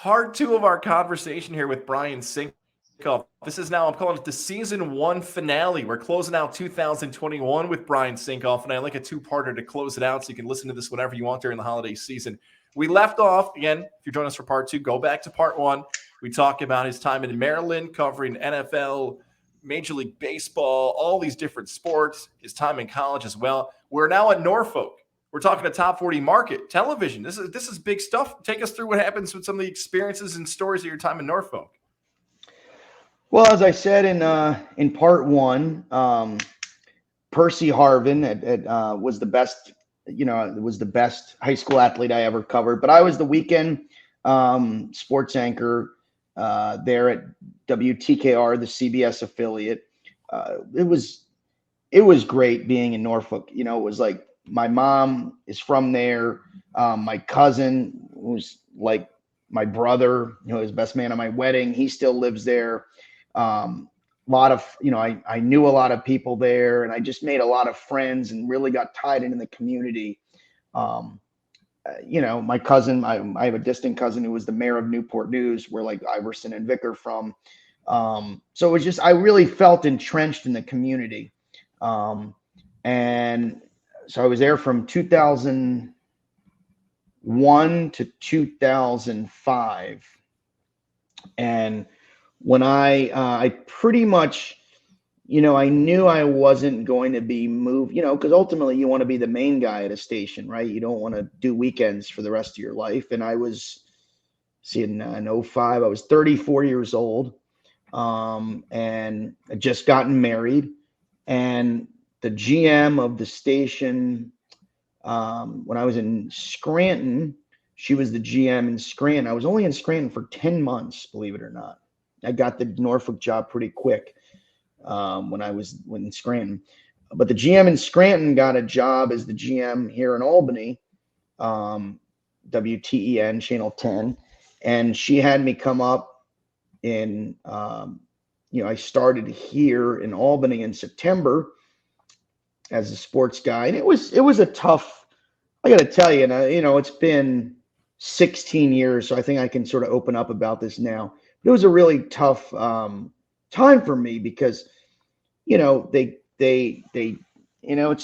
part two of our conversation here with Brian Sinkoff. This is now, I'm calling it the season one finale. We're closing out 2021 with Brian Sinkoff, and I like a two-parter to close it out so you can listen to this whenever you want during the holiday season. We left off, again, if you're joining us for part two, go back to part one. We talk about his time in Maryland covering NFL, Major League Baseball, all these different sports, his time in college as well. We're now at Norfolk. We're talking a top 40 market, television. This is big stuff. Take us through what happens with some of the experiences and stories of your time in Norfolk. Well, as I said in part one, Percy Harvin was the best. Was the best high school athlete I ever covered. But I was the weekend sports anchor there at WTKR, the CBS affiliate. It was great being in Norfolk. It was like my mom is from there. My cousin was like my brother, his best man at my wedding. He still lives there. A lot of, I knew a lot of people there, and I just made a lot of friends and really got tied into the community. My cousin, I have a distant cousin who was the mayor of Newport News, where like Iverson and Vic are from. So it was just, I really felt entrenched in the community. And so I was there from 2001 to 2005. And when I pretty much, I knew I wasn't going to be moved, because ultimately you want to be the main guy at a station, right? You don't want to do weekends for the rest of your life. And I was, in 05, I was 34 years old, and I'd just gotten married. And the GM of the station, when I was in Scranton, she was the GM in Scranton. I was only in Scranton for 10 months, believe it or not. I got the Norfolk job pretty quick when in Scranton. But the GM in Scranton got a job as the GM here in Albany, WTEN, Channel 10. And she had me come up in, I started here in Albany in September as a sports guy. And it was a tough, I got to tell you, it's been 16 years. So I think I can sort of open up about this now. It was a really tough time for me because, it's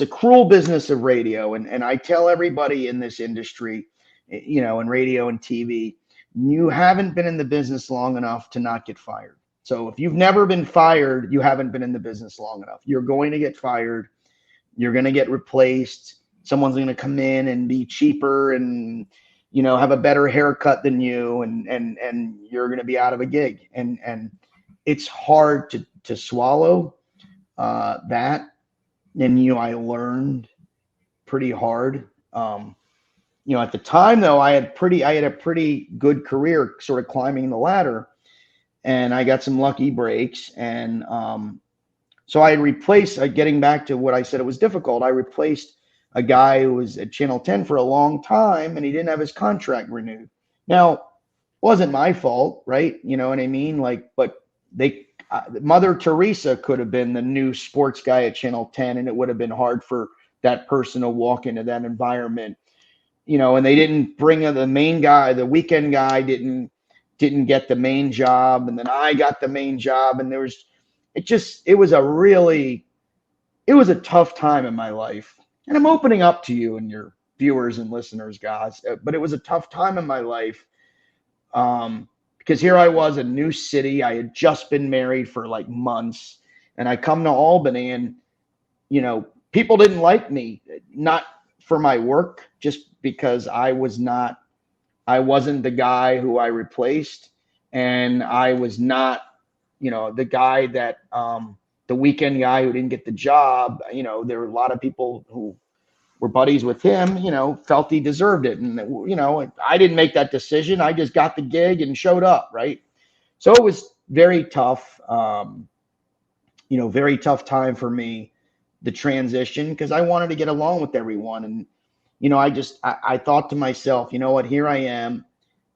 a cruel business of radio. And I tell everybody in this industry, in radio and TV, you haven't been in the business long enough to not get fired. So if you've never been fired, you haven't been in the business long enough. You're going to get fired. You're going to get replaced. Someone's going to come in and be cheaper and, have a better haircut than you, and you're going to be out of a gig. And it's hard to swallow that. And, I learned pretty hard. At the time though, I had a pretty good career sort of climbing the ladder, and I got some lucky breaks. And so I replaced, getting back to what I said, it was difficult. I replaced a guy who was at Channel 10 for a long time, and he didn't have his contract renewed. Now, it wasn't my fault, right? You know what I mean? But Mother Teresa could have been the new sports guy at Channel 10, and it would have been hard for that person to walk into that environment, and they didn't bring the main guy, the weekend guy didn't get the main job. And then I got the main job, and it was a tough time in my life. And I'm opening up to you and your viewers and listeners, guys. But it was a tough time in my life because here I was, a new city. I had just been married for like months. And I come to Albany, and, people didn't like me, not for my work, just because I wasn't the guy who I replaced. And I was not, the guy that the weekend guy who didn't get the job. There were a lot of people who were buddies with him, felt he deserved it. And, I didn't make that decision. I just got the gig and showed up. Right. So it was very tough, very tough time for me, the transition, because I wanted to get along with everyone. And, I thought to myself, you know what, here I am.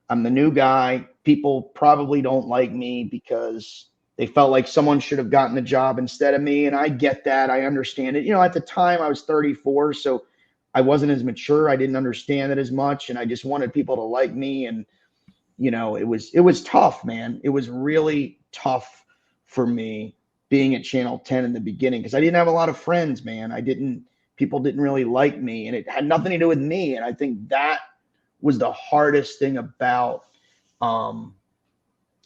I'm the new guy. People probably don't like me because they felt like someone should have gotten the job instead of me. And I get that. I understand it. At the time I was 34, so I wasn't as mature. I didn't understand it as much. And I just wanted people to like me. And, it was tough, man. It was really tough for me being at Channel 10 in the beginning because I didn't have a lot of friends, man. People didn't really like me, and it had nothing to do with me. And I think that was the hardest thing about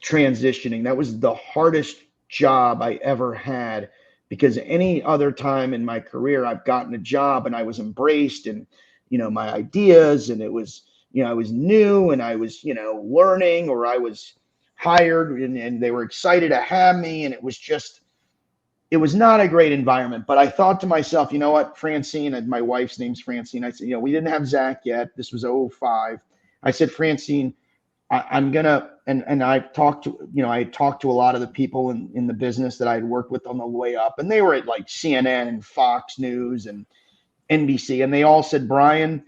transitioning. That was the hardest job I ever had, because any other time in my career, I've gotten a job and I was embraced, and, my ideas, and it was, I was new, and I was, learning, or I was hired, and they were excited to have me. And it was not a great environment. But I thought to myself, you know what, Francine, and my wife's name's Francine. I said, we didn't have Zach yet. This was '05. I said, Francine, I'm gonna, and I've talked to, I talked to a lot of the people in the business that I'd worked with on the way up, and they were at like CNN and Fox News and NBC, and they all said, Brian,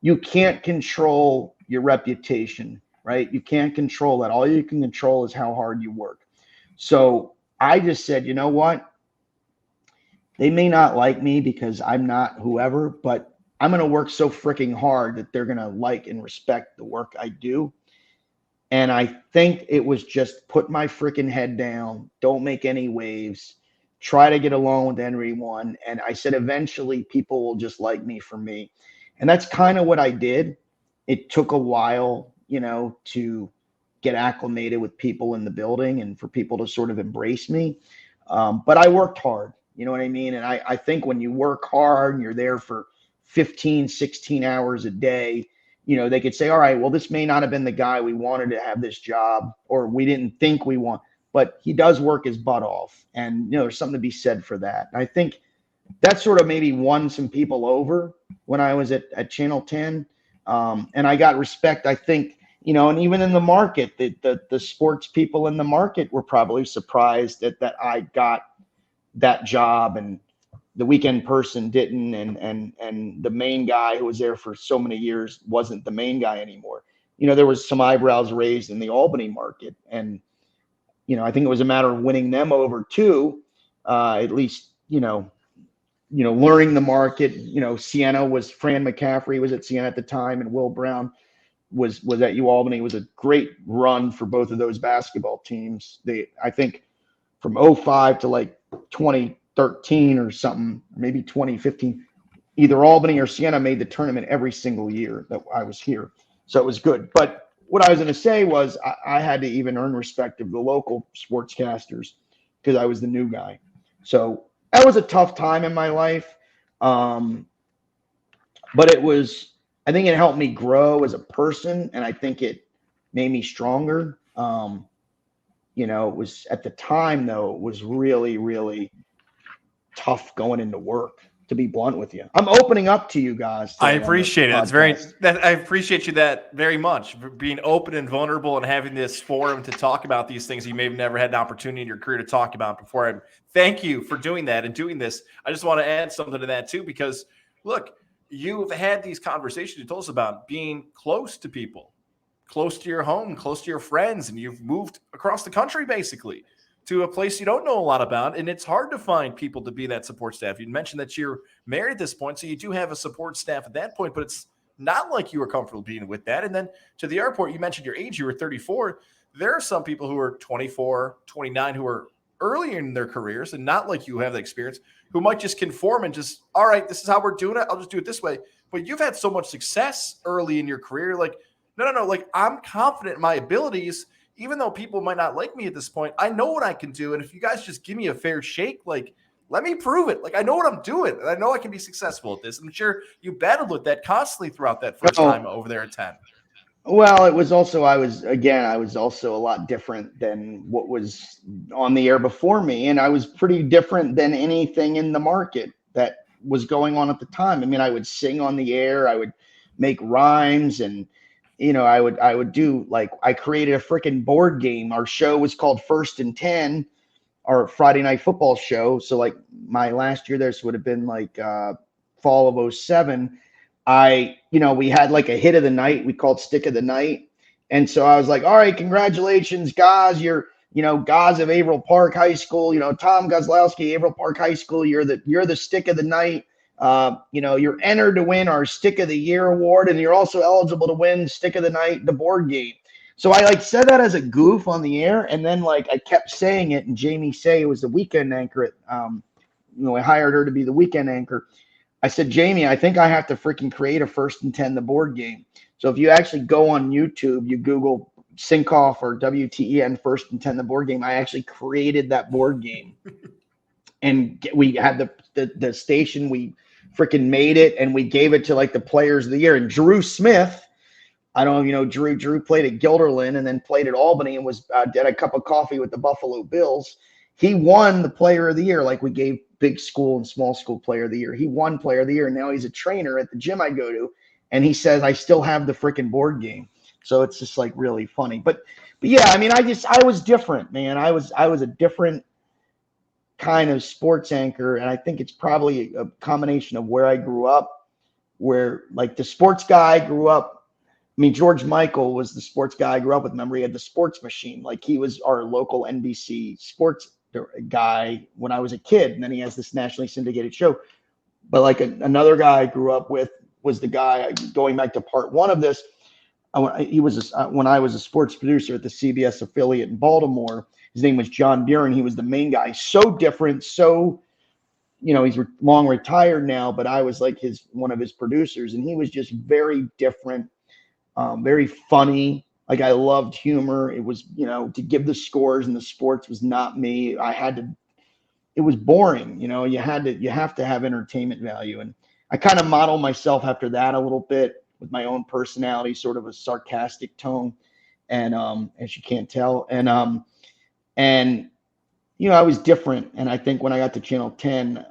you can't control your reputation, right? You can't control that. All you can control is how hard you work. So I just said, you know what? They may not like me because I'm not whoever, but I'm going to work so freaking hard that they're going to like and respect the work I do. And I think it was just put my freaking head down, don't make any waves, try to get along with everyone. And I said, eventually people will just like me for me. And that's kind of what I did. It took a while, to get acclimated with people in the building and for people to sort of embrace me. But I worked hard, you know what I mean? And I think when you work hard and you're there for 15, 16 hours a day, they could say, all right, well, this may not have been the guy we wanted to have this job, or we didn't think we want, but he does work his butt off. And, there's something to be said for that. And I think that sort of maybe won some people over when I was at Channel 10. And I got respect, I think, and even in the market, the sports people in the market were probably surprised that I got that job, and the weekend person didn't, and the main guy who was there for so many years wasn't the main guy anymore. There was some eyebrows raised in the Albany market, and I think it was a matter of winning them over too. At least learning the market. Fran McCaffrey was at Siena at the time, and Will Brown was at UAlbany. It was a great run for both of those basketball teams. I think from '05 to like 2013 or something, maybe 2015, either Albany or Siena made the tournament every single year that I was here. So it was good. But what I was going to say was I had to even earn respect of the local sportscasters because I was the new guy. So that was a tough time in my life. But I think it helped me grow as a person, and I think it made me stronger. It was at the time, though, it was really, really tough going into work, to be blunt with you. I'm opening up to you guys. I appreciate it. I appreciate you that very much, for being open and vulnerable and having this forum to talk about these things you may have never had an opportunity in your career to talk about before. I thank you for doing that and doing this. I just want to add something to that too, because look, you've had these conversations you told us about being close to people, close to your home, close to your friends, and you've moved across the country basically to a place you don't know a lot about, and it's hard to find people to be that support staff. You mentioned that you're married at this point, so you do have a support staff at that point, but it's not like you were comfortable being with that. And then to the airport, you mentioned your age, you were 34. There are some people who are 24, 29 who are earlier in their careers and not like you have the experience, who might just conform and just, all right, this is how we're doing it, I'll just do it this way. But you've had so much success early in your career, like, no, like, I'm confident in my abilities. Even though people might not like me at this point, I know what I can do. And if you guys just give me a fair shake, like, let me prove it. Like, I know what I'm doing. And I know I can be successful at this. I'm sure you battled with that constantly throughout that first time over there at 10. Well, it was also, I was also a lot different than what was on the air before me. And I was pretty different than anything in the market that was going on at the time. I mean, I would sing on the air. I would make rhymes, and I would do, like, I created a freaking board game. Our show was called First and 10, our Friday night football show. So like my last year there, so would have been like fall of '07. We had like a hit of the night. We called Stick of the Night. And so I was like, all right, congratulations, Goz. You're, Goz of Averill Park High School, Tom Gozlowski, Averill Park High School. You're the Stick of the Night. You're entered to win our Stick of the Year award, and you're also eligible to win Stick of the Night, the board game. So I like said that as a goof on the air, and then like I kept saying it, and Jamie Say was the weekend anchor at I hired her to be the weekend anchor. I said, Jamie, I think I have to freaking create a First and 10 the board game. So if you actually go on YouTube, you Google Sinkoff or WTEN First and 10 the board game, I actually created that board game. And we had the station, we freaking made it, and we gave it to like the players of the year. And Drew Smith, I don't know, Drew played at Guilderland and then played at Albany and was did a cup of coffee with the Buffalo Bills. He won the player of the year, like we gave big school and small school player of the year. He won player of the year. And now he's a trainer at the gym I go to. And he says, I still have the freaking board game. So it's just like really funny. But yeah, I mean, I was different, man. I was a different kind of sports anchor. And I think it's probably a combination of where I grew up, where like the sports guy grew up. I mean, George Michael was the sports guy I grew up with. Remember, he had the sports machine. Like he was our local NBC sports guy when I was a kid. And then he has this nationally syndicated show. But like another guy I grew up with was the guy, going back to part one of this, he was when I was a sports producer at the CBS affiliate in Baltimore. His name was John Buren. He was the main guy. So different, so, he's long retired now, but I was like one of his producers. And he was just very different. Very funny. Like I loved humor. It was, to give the scores and the sports was not me. It was boring. You have to have entertainment value. And I kind of modeled myself after that a little bit with my own personality, sort of a sarcastic tone. And, as you can't tell. And I was different. And I think when I got to Channel 10,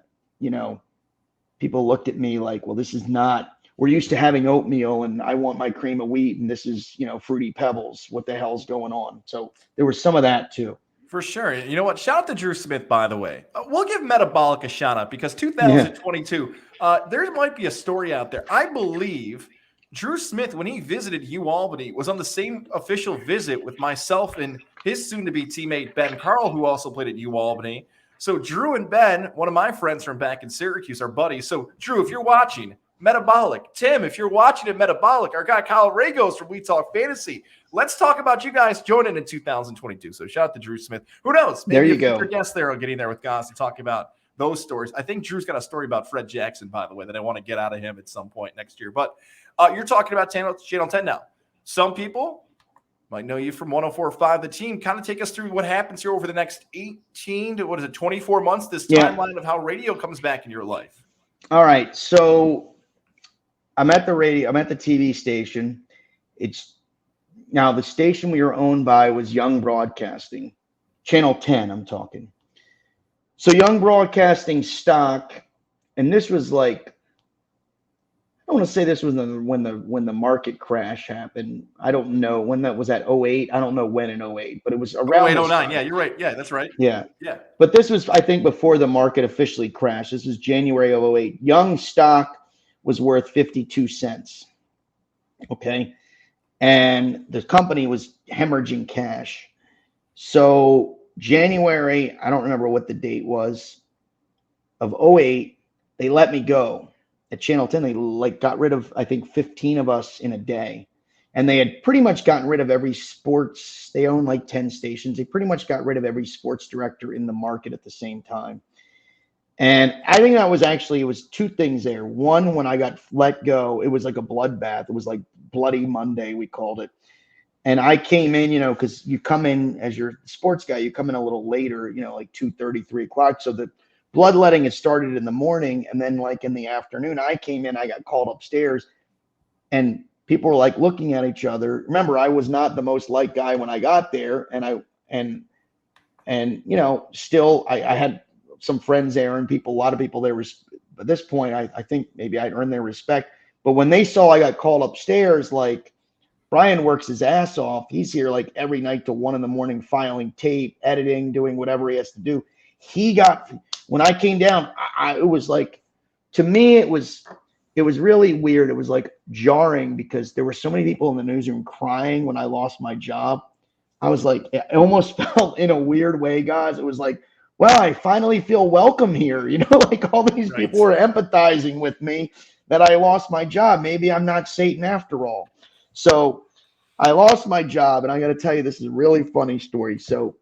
people looked at me like, well, this is not, we're used to having oatmeal and I want my cream of wheat and this is, Fruity Pebbles. What the hell's going on? So there was some of that too. For sure. You know what? Shout out to Drew Smith, by the way. We'll give Metabolic a shout out because 2022, there might be a story out there. I believe Drew Smith, when he visited Albany, was on the same official visit with myself and his soon-to-be teammate, Ben Carl, who also played at Albany. So Drew and Ben, one of my friends from back in Syracuse, are buddies. So Drew, if you're watching, Metabolic. Tim, if you're watching at Metabolic, our guy Kyle Ragos from We Talk Fantasy. Let's talk about you guys joining in 2022. So shout out to Drew Smith. Who knows? Maybe a future guest there on Getting There With Goz to talk about those stories. I think Drew's got a story about Fred Jackson, by the way, that I want to get out of him at some point next year. But you're talking about Channel 10 now. Some people might know you from 104.5 The Team. Kind of take us through what happens here over the next 18 to 24 months, this timeline of how radio comes back in your life. All right. So I'm at the radio. I'm at the TV station. Now the station we were owned by was Young Broadcasting, Channel 10. I'm talking. So Young Broadcasting stock, and this was like, I want to say this was when the market crash happened. I don't know when that was, at 08. I don't know when in 08, but it was around 08, 09. Yeah, you're right. Yeah, that's right. Yeah. But this was, I think, before the market officially crashed. This was January of 08. Young stock was worth 52 cents. Okay. And the company was hemorrhaging cash. So January, I don't remember what the date was, of 08, they let me go. At Channel 10, they like got rid of, I think, 15 of us in a day. And they had pretty much gotten rid of every sports. They own like 10 stations. They pretty much got rid of every sports director in the market at the same time. And I think that was actually, it was two things there. One, when I got let go, it was like a bloodbath. It was like Bloody Monday, we called it. And I came in, because you come in as your sports guy, you come in a little later, like 2:30, 3 o'clock. So the bloodletting had started in the morning. And then like in the afternoon, I came in, I got called upstairs and people were like looking at each other. Remember, I was not the most liked guy when I got there. And still I had some friends there and a lot of people there. At this point, I think maybe I'd earned their respect. But when they saw I got called upstairs, like Brian works his ass off. He's here like every night till 1 a.m, filing tape, editing, doing whatever he has to do. When I came down, it was like, to me, it was really weird. It was like jarring because there were so many people in the newsroom crying when I lost my job. I was like, I almost felt in a weird way, guys. It was like, well, I finally feel welcome here. Like all these people were empathizing with me that I lost my job. Maybe I'm not Satan after all. So I lost my job, and I got to tell you, this is a really funny story. So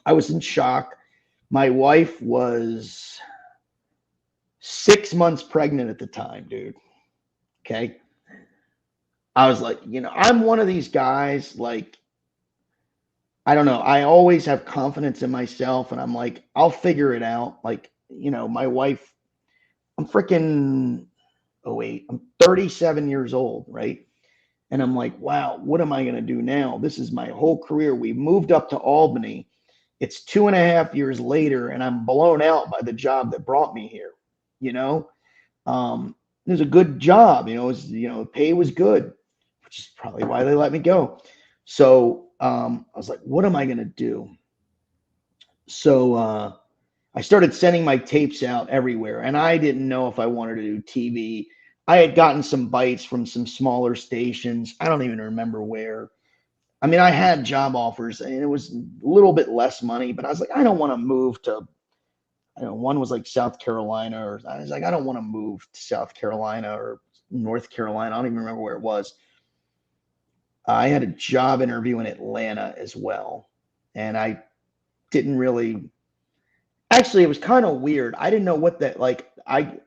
I was in shock. My wife was 6 months pregnant at the time, dude. Okay. I was like, I'm one of these guys, like, I don't know. I always have confidence in myself, and I'm like, I'll figure it out. Like, my wife, I'm freaking, oh, wait, I'm 37 years old, right? And I'm like, wow, what am I going to do now? This is my whole career. We moved up to Albany. It's 2.5 years later, and I'm blown out by the job that brought me here. It was a good job. Pay was good, which is probably why they let me go. So I was like, what am I going to do? So I started sending my tapes out everywhere, and I didn't know if I wanted to do TV. I had gotten some bites from some smaller stations. I don't even remember where. I mean, I had job offers, and it was a little bit less money, but I was like, I don't want to move to, one was like South Carolina, or I was like, I don't want to move to South Carolina or North Carolina. I don't even remember where it was. I had a job interview in Atlanta as well, and I didn't really. Actually, it was kind of weird. I didn't know what that, like, it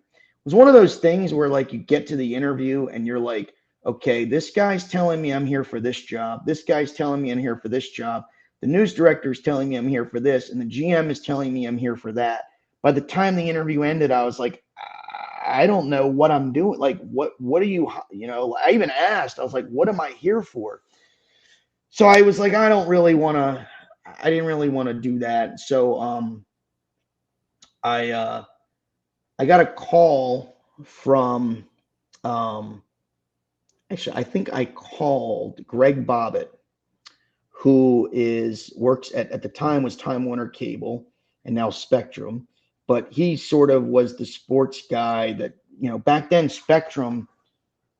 was one of those things where, like, you get to the interview and you're like, okay, this guy's telling me I'm here for this job. This guy's telling me I'm here for this job. The news director is telling me I'm here for this, and the GM is telling me I'm here for that. By the time the interview ended, I was like, I don't know what I'm doing. Like, what are you, I even asked, I was like, what am I here for? So I was like, I didn't really want to do that. So, I got a call from, actually, I think I called Greg Bobbitt, who works at the time was Time Warner Cable and now Spectrum, but he sort of was the sports guy that, back then Spectrum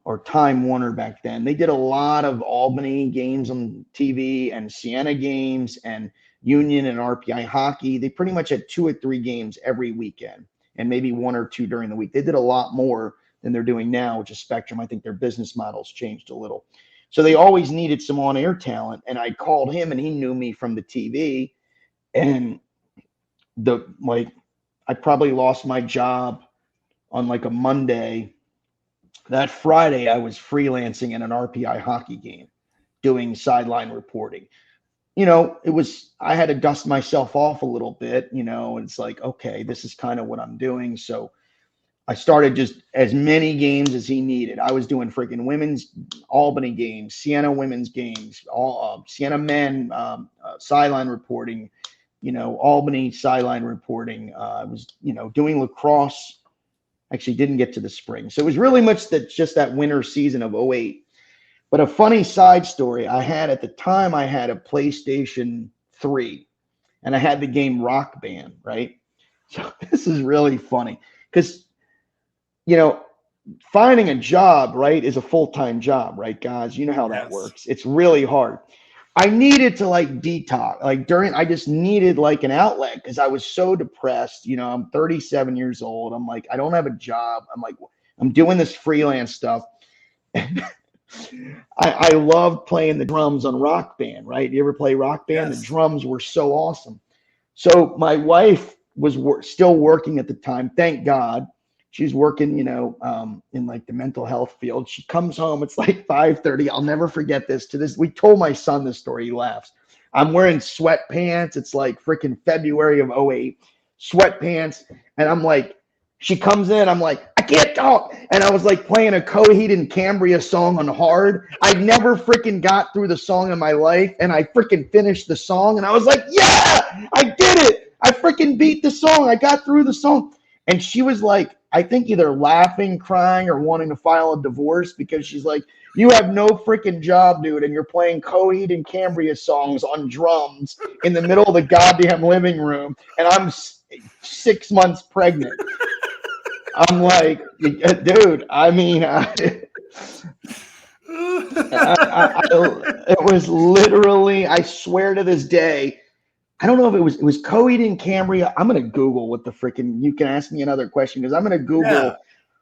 or Time Warner back then, they did a lot of Albany games on TV and Siena games and Union and RPI hockey. They pretty much had 2 or 3 games every weekend and maybe 1 or 2 during the week. They did a lot more than they're doing now, which is Spectrum. I think their business models changed a little. So they always needed some on-air talent. And I called him, and he knew me from the TV. And I probably lost my job on like a Monday. That Friday, I was freelancing in an RPI hockey game, doing sideline reporting. I had to dust myself off a little bit, and it's like, okay, this is kind of what I'm doing. So I started just as many games as he needed. I was doing freaking women's Albany games, Siena women's games, all Siena men, sideline reporting, Albany sideline reporting. I was, doing lacrosse. Actually didn't get to the spring. So it was really much just that winter season of 2008. But a funny side story, at the time, I had a PlayStation 3, and I had the game Rock Band, right? So this is really funny because, finding a job, right, is a full-time job, right, guys? You know how that works. It's really hard. I needed to detox, I just needed an outlet because I was so depressed. I'm 37 years old. I'm like, I don't have a job. I'm like, I'm doing this freelance stuff. I loved playing the drums on Rock Band, right? You ever play Rock Band? Yes. The drums were so awesome. So my wife was still working at the time. Thank God. She's working, in the mental health field. She comes home. It's like 5:30. I'll never forget this. We told my son this story. He laughs. I'm wearing sweatpants. It's like freaking February of 2008. Sweatpants. And I'm like, she comes in. I'm like, I can't talk. And I was like playing a Coheed and Cambria song on hard. I never freaking got through the song in my life. And I freaking finished the song. And I was like, yeah, I did it. I freaking beat the song. I got through the song. And she was like, I think either laughing, crying, or wanting to file a divorce because she's like, you have no freaking job, dude, and you're playing Coheed and Cambria songs on drums in the middle of the goddamn living room, and I'm 6 months pregnant. I'm like, dude, I mean, it was literally, I swear to this day, I don't know if it was Coheed and Cambria. I'm gonna Google what the freaking. You can ask me another question because I'm gonna Google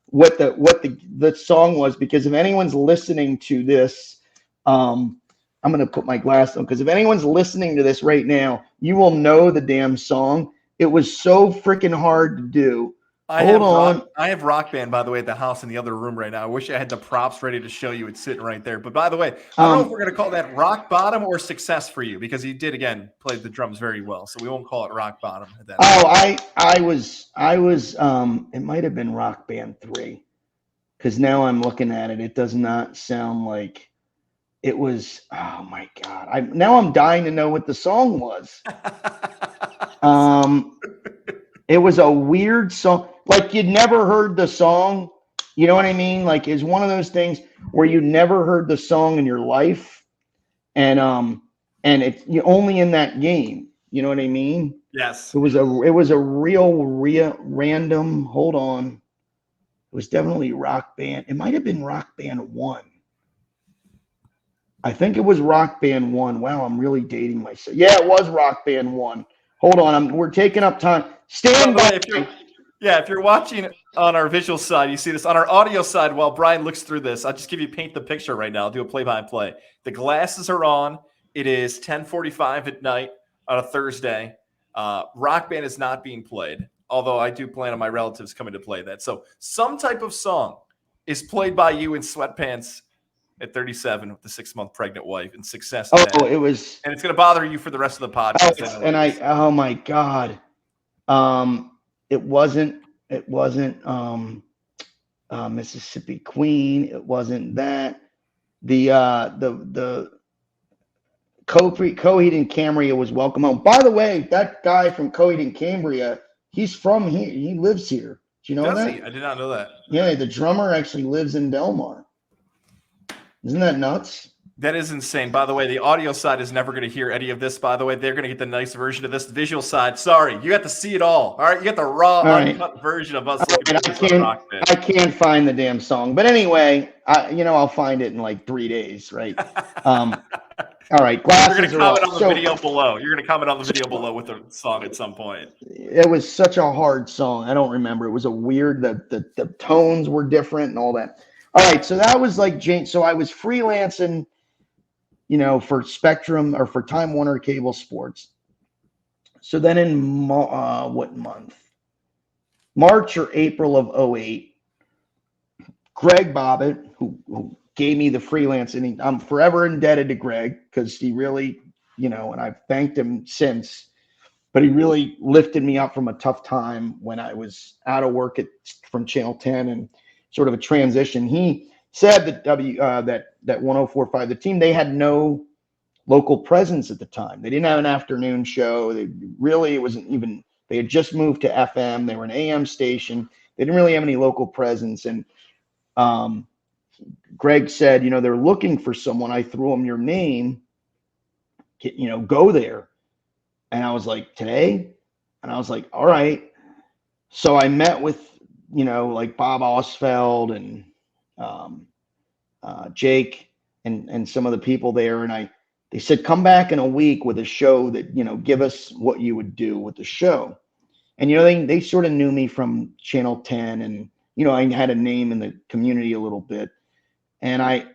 what the song was, because if anyone's listening to this I'm going to put my glass on because if anyone's listening to this right now, you will know the damn song. It was so freaking hard to do. Hold on. I have Rock Band, by the way, at the house in the other room right now. I wish I had the props ready to show you. It's sitting right there. But by the way, I don't know if we're going to call that rock bottom or success for you because he did, again, play the drums very well. So we won't call it rock bottom. I was, it might have been Rock Band 3 because now I'm looking at it. It does not sound like it was. Oh my God. Now I'm dying to know what the song was. It was a weird song. Like you'd never heard the song. You know what I mean? Like it's one of those things where you never heard the song in your life. And you're only in that game. You know what I mean? Yes. It was a real random. Hold on. It was definitely Rock Band. It might have been Rock Band 1. I think it was Rock Band 1. Wow, I'm really dating myself. Yeah, it was Rock Band 1. Hold on, we're taking up time. Stand by. If you're watching on our visual side, you see this. On our audio side, while Brian looks through this, I'll just paint the picture right now. I'll do a play-by-play. The glasses are on. It is 10:45 at night on a Thursday. Rock Band is not being played, although I do plan on my relatives coming to play that. So some type of song is played by you in sweatpants at 37 with the 6-month pregnant wife and success. It was, and it's going to bother you for the rest of the podcast. Oh my God. It wasn't Mississippi Queen. It wasn't that. The Coheed and Cambria was Welcome Home. By the way, that guy from Coheed and Cambria, he's from here. He lives here. Do you know that? I did not know that. Yeah, the drummer actually lives in Delmar. Isn't that nuts? That is insane. By the way, the audio side is never going to hear any of this, by the way. They're going to get the nice version of this. The visual side, sorry. You got to see it all. All right? You got the raw, uncut version of us. I can't find the damn song. But anyway, I'll find it in like 3 days, right? All right. Glasses You're going to comment on the video below. You're going to comment on the video below with the song at some point. It was such a hard song. I don't remember. It was a weird, the tones were different and all that. All right. So that was like Jane. So I was freelancing, for Spectrum or for Time Warner Cable Sports. So then in what month? March or April of 2008, Greg Bobbitt, who gave me the freelance, and I'm forever indebted to Greg because he really, and I've thanked him since, but he really lifted me up from a tough time when I was out of work from Channel 10 and sort of a transition. He said that that 104.5, the team, they had no local presence at the time. They didn't have an afternoon show. It wasn't even, they had just moved to FM. They were an AM station. They didn't really have any local presence. And Greg said, they're looking for someone. I threw them your name, go there. And I was like, today? And I was like, all right. So I met with, like Bob Osfeld and Jake and some of the people there. And they said, come back in a week with a show that, give us what you would do with the show. And, they sort of knew me from Channel 10 and, I had a name in the community a little bit. And I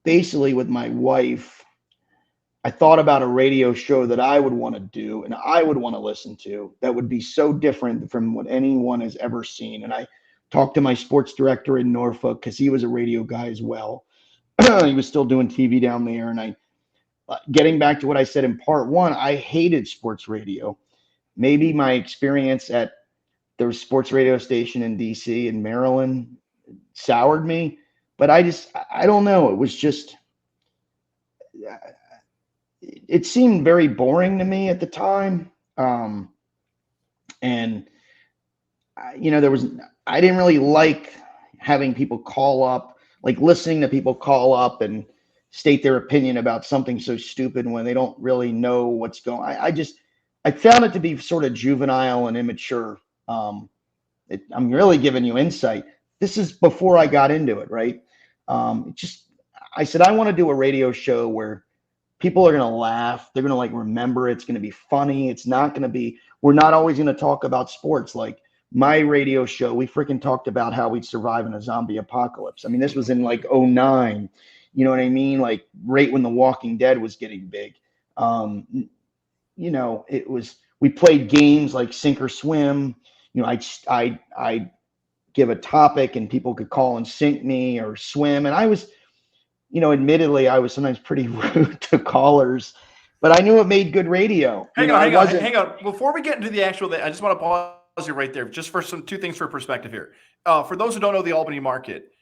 basically, with my wife, I thought about a radio show that I would want to do and I would want to listen to that would be so different from what anyone has ever seen. And I talked to my sports director in Norfolk because he was a radio guy as well. He was still doing TV down there. And getting back to what I said in part 1, I hated sports radio. Maybe my experience at the sports radio station in DC and Maryland soured me, but I don't know. It was just, it seemed very boring to me at the time. And I didn't really like having people call up, like listening to people call up and state their opinion about something so stupid when they don't really know what's going on. I found it to be sort of juvenile and immature. I'm really giving you insight. This is before I got into it, right? I said, I want to do a radio show where people are going to laugh. They're going to remember. It's going to be funny. It's not going to be, we're not always going to talk about sports. Like my radio show, we freaking talked about how we'd survive in a zombie apocalypse. I mean, this was in 2009. You know what I mean? Like right when The Walking Dead was getting big. We played games like sink or swim. I give a topic and people could call and sink me or swim. And I was, admittedly, I was sometimes pretty rude to callers, but I knew it made good radio. Hang on. Before we get into the actual, I just want to pause you right there, just for two things for perspective here. For those who don't know the Albany market,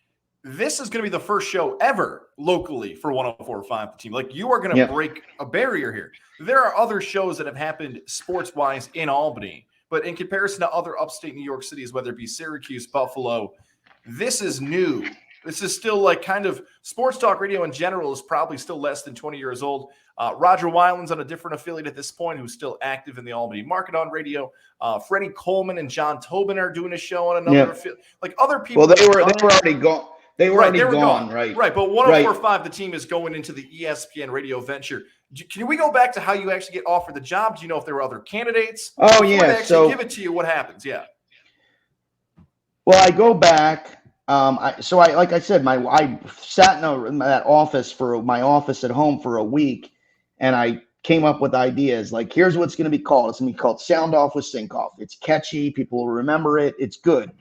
this is going to be the first show ever locally for 104.5 the team. Like, you are going to break a barrier here. There are other shows that have happened sports-wise in Albany, but in comparison to other upstate New York cities, whether it be Syracuse, Buffalo, this is new. This is still like kind of sports talk radio in general is probably still less than 20 years old. Roger Weiland's on a different affiliate at this point, who's still active in the Albany market on radio. Freddie Coleman and John Tobin are doing a show on another affiliate. Like, other people. Well, they were already gone. They were already gone, right? Right, but 104.5, the team is going into the ESPN radio venture. Can we go back to how you actually get offered the job? Do you know if there were other candidates? Oh, Before yeah. they actually give it to you, what happens? Yeah. Well, I go back. Like I said, I sat in that office for my office at home for a week, and I came up with ideas. Like, here's what's going to be called. It's going to be called Sound Off With Sinkoff. It's catchy. People will remember it. It's good.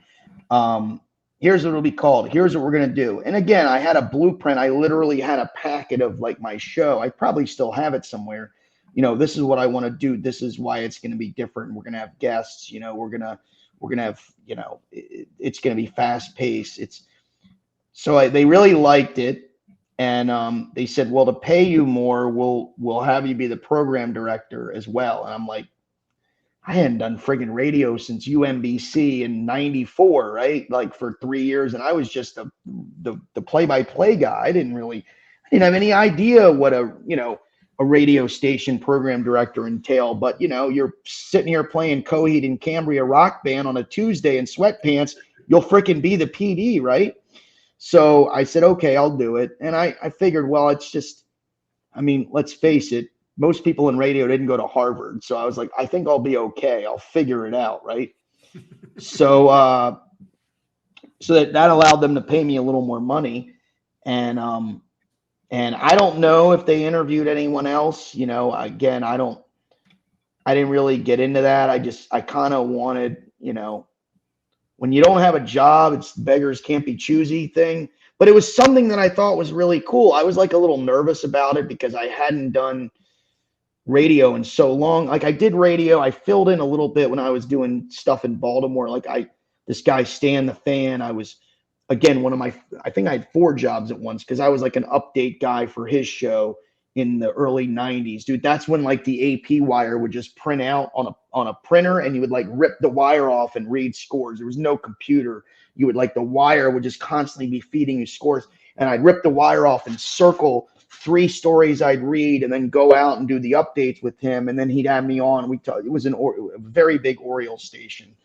Here's what it'll be called. Here's what we're going to do. And again, I had a blueprint. I literally had a packet of like my show. I probably still have it somewhere. This is what I want to do. This is why it's going to be different. We're going to have guests. We're going to have, it's going to be fast paced. They really liked it. And they said, well, to pay you more, we'll have you be the program director as well. And I'm like, I hadn't done friggin' radio since UMBC in '94, right? Like for 3 years. And I was just the play-by-play guy. I didn't have any idea what a radio station program director entail. But, you're sitting here playing Coheed and Cambria rock band on a Tuesday in sweatpants. You'll frickin' be the PD, right? So I said, okay, I'll do it. And I figured, well, it's just, let's face it. Most people in radio didn't go to Harvard. So I was like, I think I'll be okay. I'll figure it out. Right. So that allowed them to pay me a little more money. And I don't know if they interviewed anyone else, again, I didn't really get into that. I kind of wanted, when you don't have a job, it's beggars can't be choosy thing, but it was something that I thought was really cool. I was like a little nervous about it because I hadn't done radio in so long. Like, I did radio. I filled in a little bit when I was doing stuff in Baltimore. Like this guy, Stan the Fan, I was, again, I think I had 4 jobs at once because I was like an update guy for his show in the early 90s. Dude, that's when like the AP wire would just print out on a printer, and you would like rip the wire off and read scores. There was no computer. You would the wire would just constantly be feeding you scores. And I'd rip the wire off and circle 3 stories I'd read and then go out and do the updates with him. And then he'd have me on. It was a very big Orioles station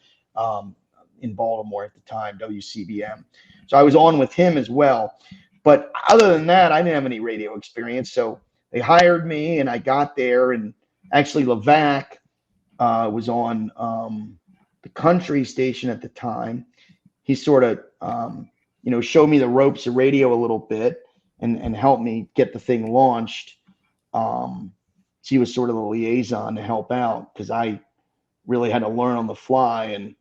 in Baltimore at the time, WCBM. So I was on with him as well. But other than that, I didn't have any radio experience. So they hired me, and I got there. And actually, Levac was on the country station at the time. He sort of, showed me the ropes of radio a little bit and helped me get the thing launched. He was sort of the liaison to help out because I really had to learn on the fly. And,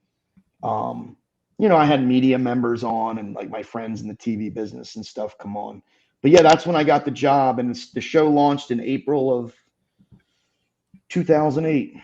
I had media members on and like my friends in the TV business and stuff come on. But yeah, that's when I got the job, and the show launched in April of 2008.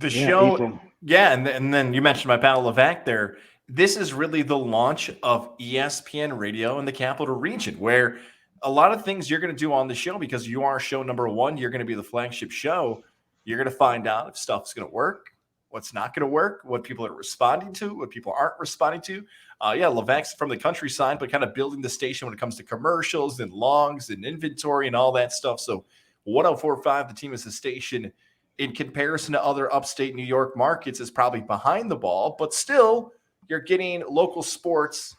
April. Yeah, and then you mentioned my pal Levac there. This is really the launch of ESPN Radio in the Capital Region, where a lot of things you're going to do on the show, because you are show number 1, you're going to be the flagship show. You're going to find out if stuff's going to work, what's not going to work, what people are responding to, what people aren't responding to. Levac's from the countryside, but kind of building the station when it comes to commercials and longs and inventory and all that stuff. So 104.5, the team is the station in comparison to other upstate New York markets is probably behind the ball, but still you're getting local sports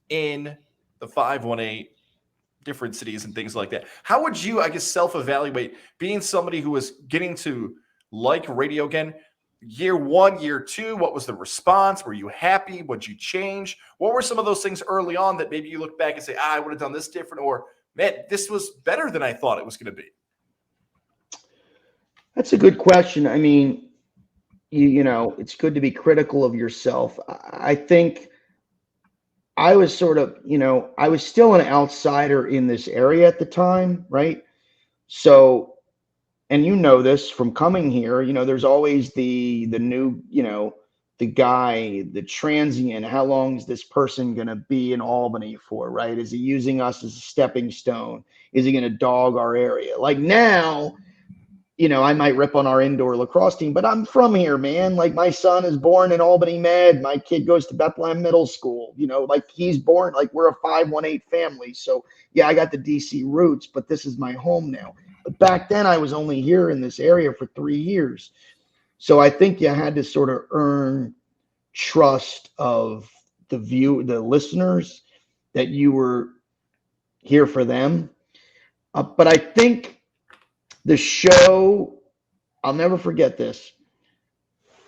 in the 518 different cities and things like that. How would you, self-evaluate being somebody who is getting to like radio again? year one, year two, what was the response? Were you happy? What'd you change? What were some of those things early on that maybe you look back and say, I would have done this different, or man, this was better than I thought it was going to be? That's a good question. I mean, you know, it's good to be critical of yourself. I think I was sort of, you know, I was still an outsider in this area at the time, right? So, and you know this from coming here, you know, there's always the new, you know, the guy, the transient. How long is this person going to be in Albany for, right? Is he using us as a stepping stone? Is he going to dog our area? Like now, you know, I might rip on our indoor lacrosse team, but I'm from here, man. Like my son is born in Albany Med. My kid goes to Bethlehem Middle School. You know, like he's born, like we're a 518 family. So yeah, I got the DC roots, but this is my home now. But back then I was only here in this area for 3 years. So I think you had to sort of earn trust of the listeners, that you were here for them. But I think the show, I'll never forget this.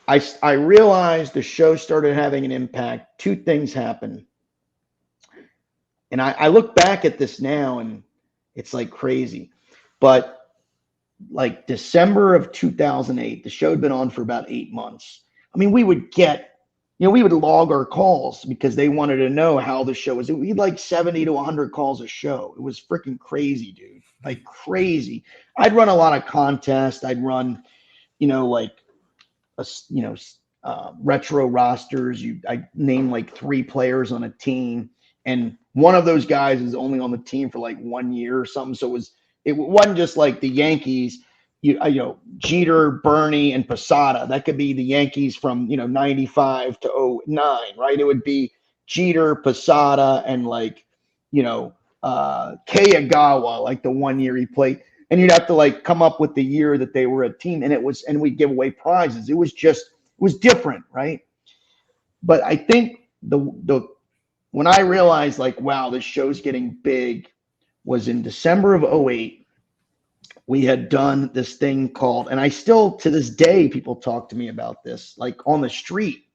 I realized the show started having an impact. Two things happened. And I look back at this now and it's like crazy. But like December of 2008, the show had been on for about 8 months. I mean, we would get, you know, we would log our calls because they wanted to know how the show was. We'd like 70 to 100 calls a show. It was freaking crazy, dude. Like crazy. I'd run a lot of contests. I'd run, you know, like, retro rosters. I name like 3 players on a team. And one of those guys is only on the team for like 1 year or something. So it wasn't just like the Yankees, you know, Jeter, Bernie, and Posada. That could be the Yankees from, you know, 95 to 09, right? It would be Jeter, Posada, and like, you know, Kayagawa, like the 1 year he played. And you'd have to like come up with the year that they were a team, and we'd give away prizes. It was different, right? But I think when I realized like, wow, this show's getting big was in December of 08. We had done this thing called, and I still to this day, people talk to me about this, like on the street.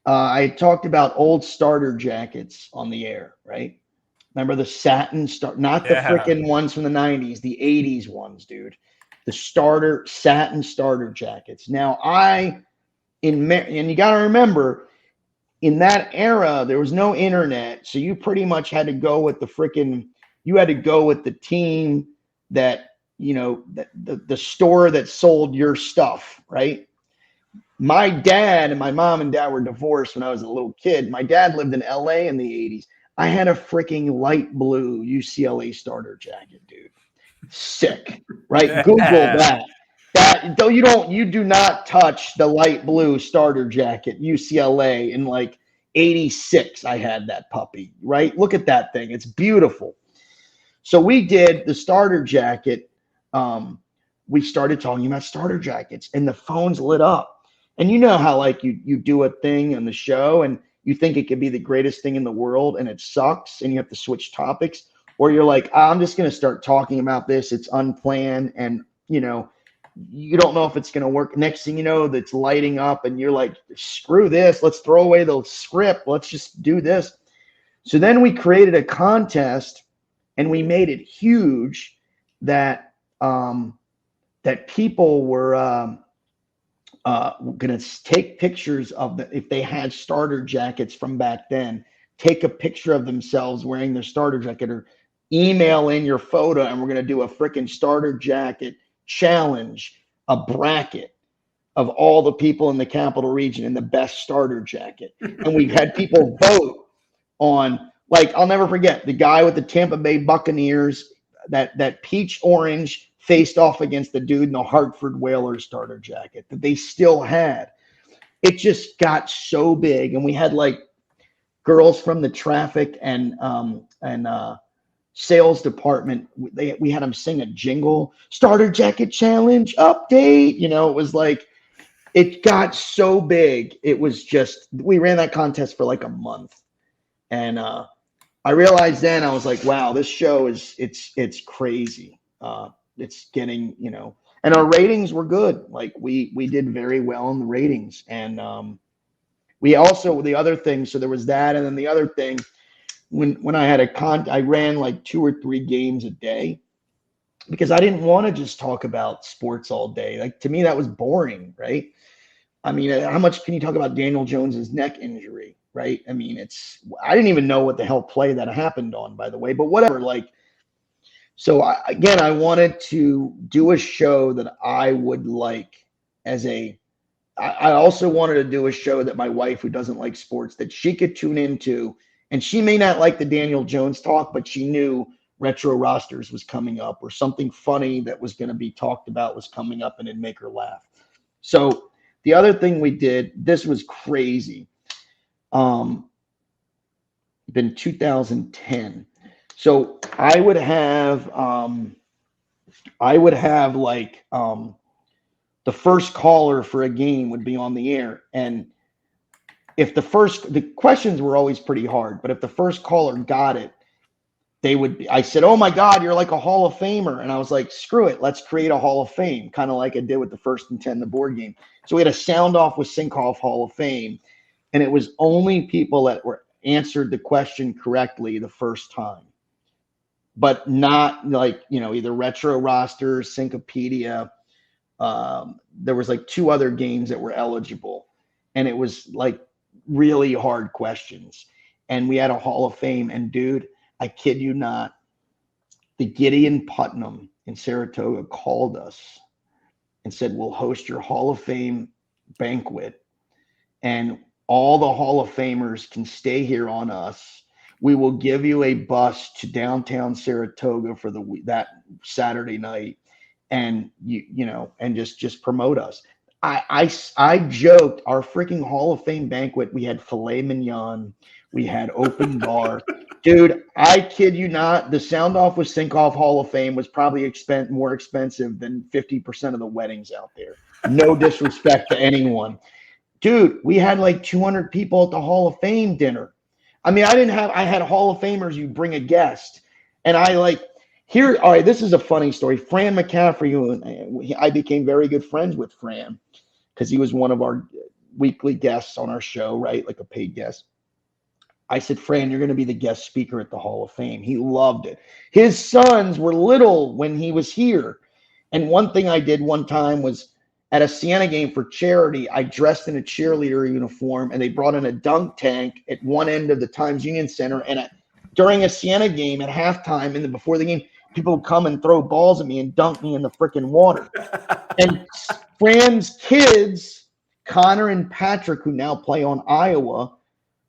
I talked about old starter jackets on the air, right? Remember the satin not the freaking ones from the 90s, the 80s ones, dude. The satin starter jackets. Now and you got to remember, in that era, there was no internet. So you pretty much had to go with you had to go with the team that, you know, the store that sold your stuff, right? My dad and my mom and dad were divorced when I was a little kid. My dad lived in LA in the 80s. I had a freaking light blue UCLA starter jacket, dude. Sick, right? Yeah. Google that. Though you do not touch the light blue starter jacket UCLA in like 86. I had that puppy, right? Look at that thing. It's beautiful. So we did the starter jacket. We started talking about starter jackets and the phones lit up. And you know how like you do a thing on the show and you think it could be the greatest thing in the world and it sucks and you have to switch topics, or you're like, I'm just going to start talking about this. It's unplanned and, you know, you don't know if it's going to work. Next thing you know, that's lighting up and you're like, screw this. Let's throw away the script. Let's just do this. So then we created a contest and we made it huge that people were going to take pictures of if they had starter jackets from back then, take a picture of themselves wearing their starter jacket or email in your photo. And we're going to do a freaking starter jacket challenge, a bracket of all the people in the capital region in the best starter jacket. And we had people vote on, like, I'll never forget the guy with the Tampa Bay Buccaneers, that peach orange faced off against the dude in the Hartford Whalers starter jacket that they still had. It just got so big. And we had like girls from the traffic and sales department. We had them sing a jingle, starter jacket challenge update. You know, it was like, it got so big. It was just, we ran that contest for like a month. And I realized then, I was like, wow, this show it's crazy. it's getting, and our ratings were good. Like we did very well in the ratings. And we also, the other thing, so there was that. And then the other thing, when I had I ran like 2 or 3 games a day because I didn't want to just talk about sports all day. Like to me, that was boring, right? I mean, how much can you talk about Daniel Jones's neck injury, right? I mean, I didn't even know what the hell play that happened on, by the way, but whatever. Like, so I wanted to do a show that I would like I also wanted to do a show that my wife, who doesn't like sports, that she could tune into. And she may not like the Daniel Jones talk, but she knew retro rosters was coming up or something funny that was going to be talked about was coming up and it'd make her laugh. So the other thing we did, this was crazy. Been 2010. So I would have like the first caller for a game would be on the air. And if the questions were always pretty hard, but if the first caller got it, I said, "Oh my God, you're like a Hall of Famer." And I was like, "Screw it. Let's create a Hall of Fame." Kind of like I did with the First and 10, the board game. So we had a Sound Off with Sinkoff Hall of Fame. And it was only people that answered the question correctly the first time, but not like, either retro rosters, Syncopedia. There was like 2 other games that were eligible, and it was like really hard questions. And we had a Hall of Fame, and dude, I kid you not, the Gideon Putnam in Saratoga called us and said, "We'll host your Hall of Fame banquet, and all the Hall of Famers can stay here on us. We will give you a bus to downtown Saratoga for that Saturday night, and and just promote us." I joked, our freaking Hall of Fame banquet, we had filet mignon, we had open bar. Dude, I kid you not, the Sound Off with Sinkoff Hall of Fame was probably more expensive than 50% of the weddings out there. No disrespect to anyone. Dude, we had like 200 people at the Hall of Fame dinner. I mean, I had Hall of Famers, you bring a guest. And all right, this is a funny story. Fran McCaffrey, I became very good friends with Fran because he was one of our weekly guests on our show, right? Like a paid guest. I said, "Fran, you're going to be the guest speaker at the Hall of Fame." He loved it. His sons were little when he was here. And one thing I did one time was at a Siena game for charity, I dressed in a cheerleader uniform, and they brought in a dunk tank at one end of the Times Union Center. And during a Siena game at halftime and before the game, people would come and throw balls at me and dunk me in the freaking water. And Fran's kids, Connor and Patrick, who now play on Iowa,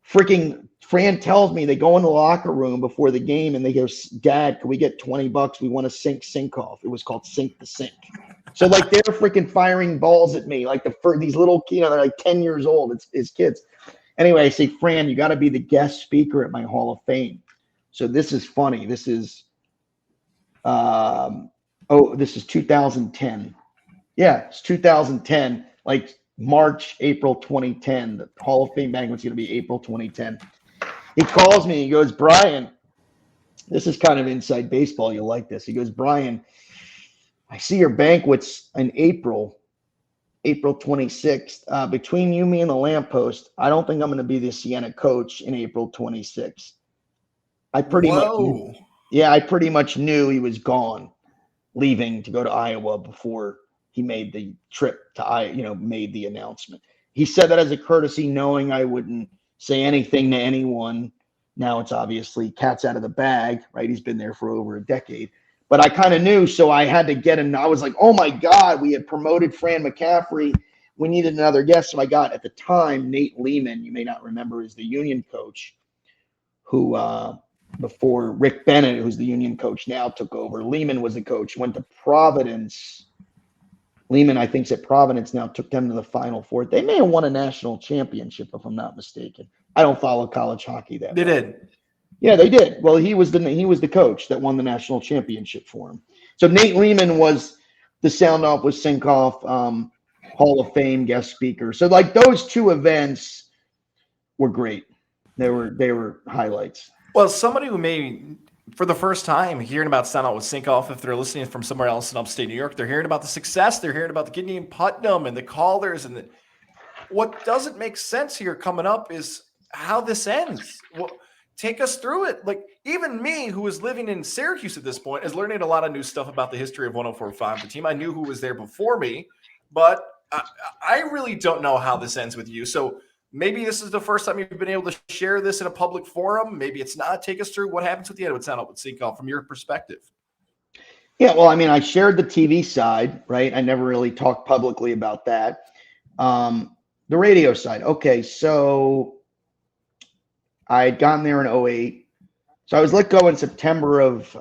Fran tells me they go in the locker room before the game and they go, "Dad, can we get $20? We want to sink off." It was called Sink the Sink. So like they're freaking firing balls at me, like these little, they're like 10 years old. It's his kids. Anyway, I say, "Fran, you got to be the guest speaker at my Hall of Fame." So this is funny. This is, this is 2010. Yeah, it's 2010, like April 2010. The Hall of Fame banquet's going to be April 2010. He calls me. He goes, "Brian," this is kind of inside baseball. You'll like this. He goes, "Brian, I see your banquet's in April 26th. Between you, me, and the lamppost, I don't think I'm going to be the Siena coach in April 26th. I pretty much knew he was gone, leaving to go to Iowa before he made the trip to Iowa, made the announcement. He said that as a courtesy, knowing I wouldn't say anything to anyone. Now it's obviously cat's out of the bag, right? He's been there for over a decade. But I kind of knew, so I had to get him. I was like, "Oh my God, we had promoted Fran McCaffrey. We needed another guest." So I got, at the time, Nate Lehman, you may not remember, is the Union coach, who before Rick Bennett, who's the Union coach now, took over. Lehman was the coach, went to Providence. Lehman, I think, is at Providence now, took them to the Final Four. They may have won a national championship, if I'm not mistaken. I don't follow college hockey that They well. did. Yeah, they did. Well, he was the coach that won the national championship for him. So Nate Lehman was the Sound Off with Sinkoff Hall of Fame guest speaker. So like those 2 events were great. They were highlights. Well, somebody who may for the first time hearing about Sound Out with Sinkoff. If they're listening from somewhere else in upstate New York, they're hearing about the success. They're hearing about the Gideon Putnam and the callers. And what doesn't make sense here coming up is how this ends. Well, take us through it. Like, even me, who is living in Syracuse at this point, is learning a lot of new stuff about the history of 104.5, the team. I knew who was there before me, but I really don't know how this ends with you. So maybe this is the first time you've been able to share this in a public forum. Maybe it's not. Take us through what happens with the end with Sound Up with Sinkoff from your perspective. Yeah, well, I mean, I shared the TV side, right? I never really talked publicly about that. The radio side. Okay, so I had gotten there in 08. So I was let go in September of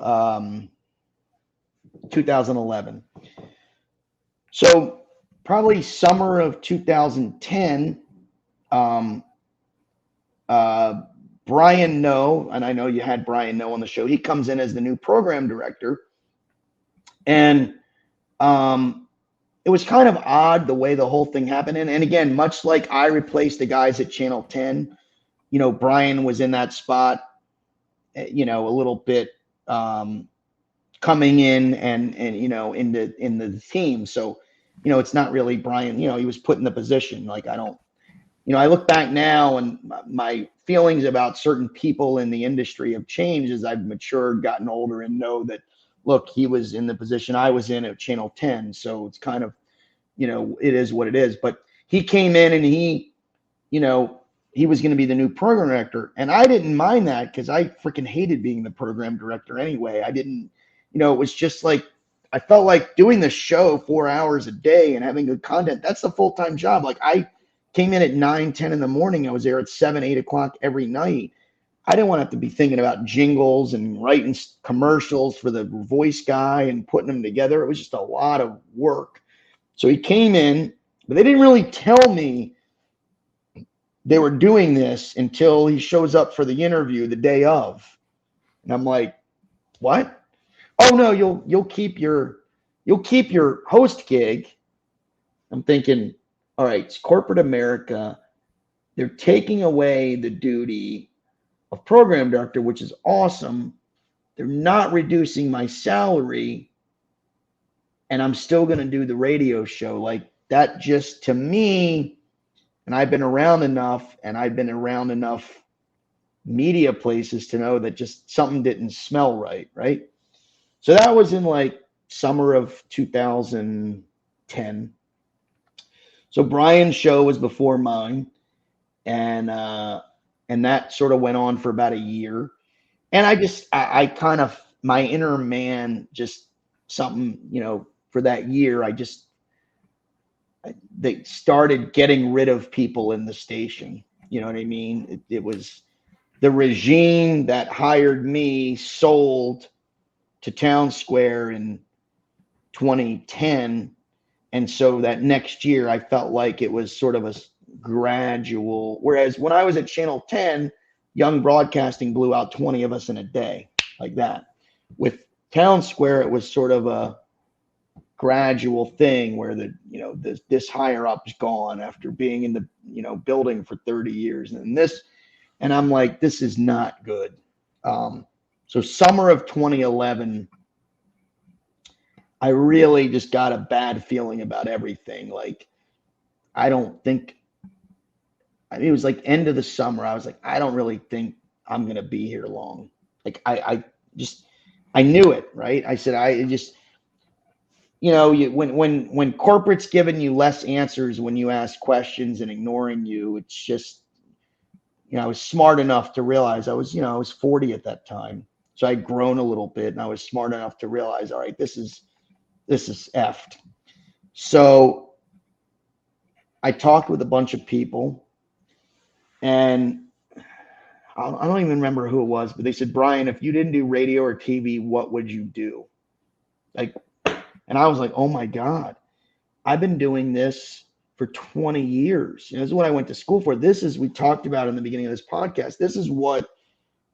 2011. So probably summer of 2010, Brian Noe, and I know you had Brian Noe on the show. He comes in as the new program director. And it was kind of odd the way the whole thing happened. And again, much like I replaced the guys at Channel 10, you know, Brian was in that spot, you know, a little bit coming in and you know, in the team. So, you know, it's not really Brian, you know, he was put in the position. Like, I don't, you know, I look back now and my feelings about certain people in the industry have changed as I've matured, gotten older, and know that, look, he was in the position I was in at Channel 10. So it's kind of, you know, it is what it is. But he came in and he, you know, he was going to be the new program director. And I didn't mind that because I freaking hated being the program director anyway. I didn't, you know, it was just like, I felt like doing the show 4 hours a day and having good content. That's a full-time job. Like, I came in at 9, 10 in the morning. I was there at 7, 8 o'clock every night. I didn't want to have to be thinking about jingles and writing commercials for the voice guy and putting them together. It was just a lot of work. So he came in, but they didn't really tell me they were doing this until he shows up for the interview the day of. And I'm like, what? Oh no, you'll keep your host gig. I'm thinking, all right, it's corporate America. They're taking away the duty of program director, which is awesome. They're not reducing my salary, and I'm still going to do the radio show. Like, that just, to me, and I've been around enough media places to know that just something didn't smell right, right? So that was in like summer of 2010. So Brian's show was before mine, and that sort of went on for about a year. And I kind of, my inner man, just something, you know, for that year, they started getting rid of people in the station. You know what I mean? It was the regime that hired me sold to Town Square in 2010. And so that next year, I felt like it was sort of a gradual, whereas when I was at Channel 10, Young Broadcasting blew out 20 of us in a day, like that. With Town Square, it was sort of a gradual thing where this higher up's gone after being in the, you know, building for 30 years. And I'm like, this is not good. So summer of 2011, I really just got a bad feeling about everything. Like, it was like end of the summer. I was like, I don't really think I'm going to be here long. Like, I knew it, right? I said, you know, when corporate's giving you less answers when you ask questions and ignoring you, it's just, you know, I was smart enough to realize I was 40 at that time. So I'd grown a little bit, and I was smart enough to realize, all right, this is effed. So I talked with a bunch of people, and I don't even remember who it was, but they said, Brian, if you didn't do radio or TV, what would you do? Like, and I was like, oh my God, I've been doing this for 20 years. You know, this is what I went to school for. We talked about in the beginning of this podcast. This is what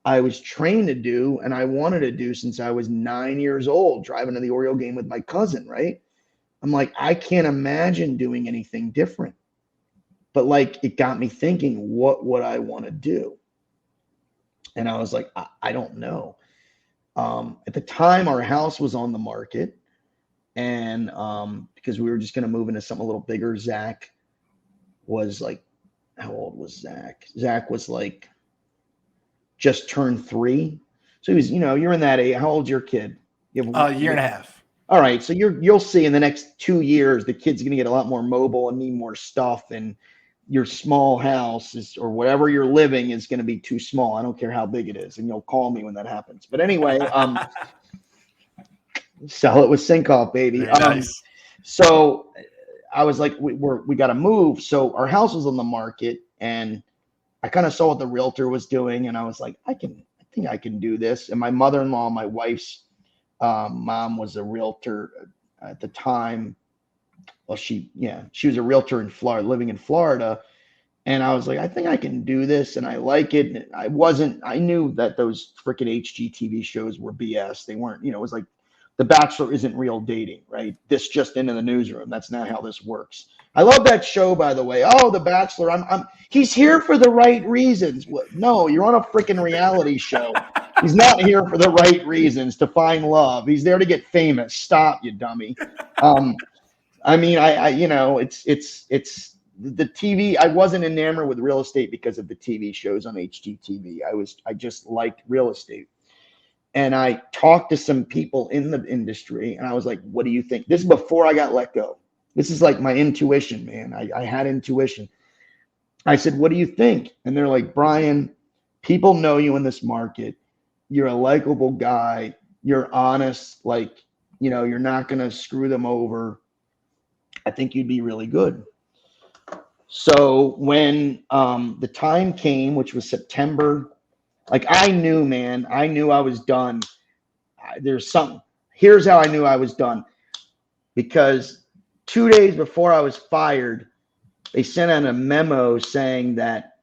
I was trained to do, and I wanted to do since I was 9 years old, driving to the Oriole game with my cousin, right? I'm like, I can't imagine doing anything different. But like, it got me thinking, what would I want to do? And I was like, I don't know. At the time, our house was on the market, and because we were just going to move into something a little bigger. Zach was like, how old was Zach? Zach was like just turned 3. So he was, you're in that age. How old's your kid? You have A year and a half. All right. So you'll see in the next 2 years, the kid's going to get a lot more mobile and need more stuff. And your small house or whatever you're living is going to be too small. I don't care how big it is. And you'll call me when that happens. But anyway, sell it with Sinkoff, baby. Nice. So I was like, we got to move. So our house was on the market, and I kind of saw what the realtor was doing, and I was like, I think I can do this. And my mother-in-law, my wife's mom, was a realtor at the time. Well, she was a realtor in Florida, living in Florida. And I was like, I think I can do this, and I like it. And I knew that those freaking HGTV shows were BS. They weren't, it was like The Bachelor isn't real dating, right? This just into the newsroom. That's not how this works. I love that show, by the way. Oh, The Bachelor. He's here for the right reasons. No, you're on a freaking reality show. He's not here for the right reasons, to find love. He's there to get famous. Stop, you dummy. It's the TV. I wasn't enamored with real estate because of the TV shows on HGTV. I just liked real estate. And I talked to some people in the industry, and I was like, what do you think? This is before I got let go. This is like my intuition, man. I had intuition. I said, what do you think? And they're like, Brian, people know you in this market. You're a likable guy. You're honest. Like, you're not going to screw them over. I think you'd be really good. So when the time came, which was September, like I knew, man, I knew I was done. Here's how I knew I was done. Because 2 days before I was fired, they sent out a memo saying that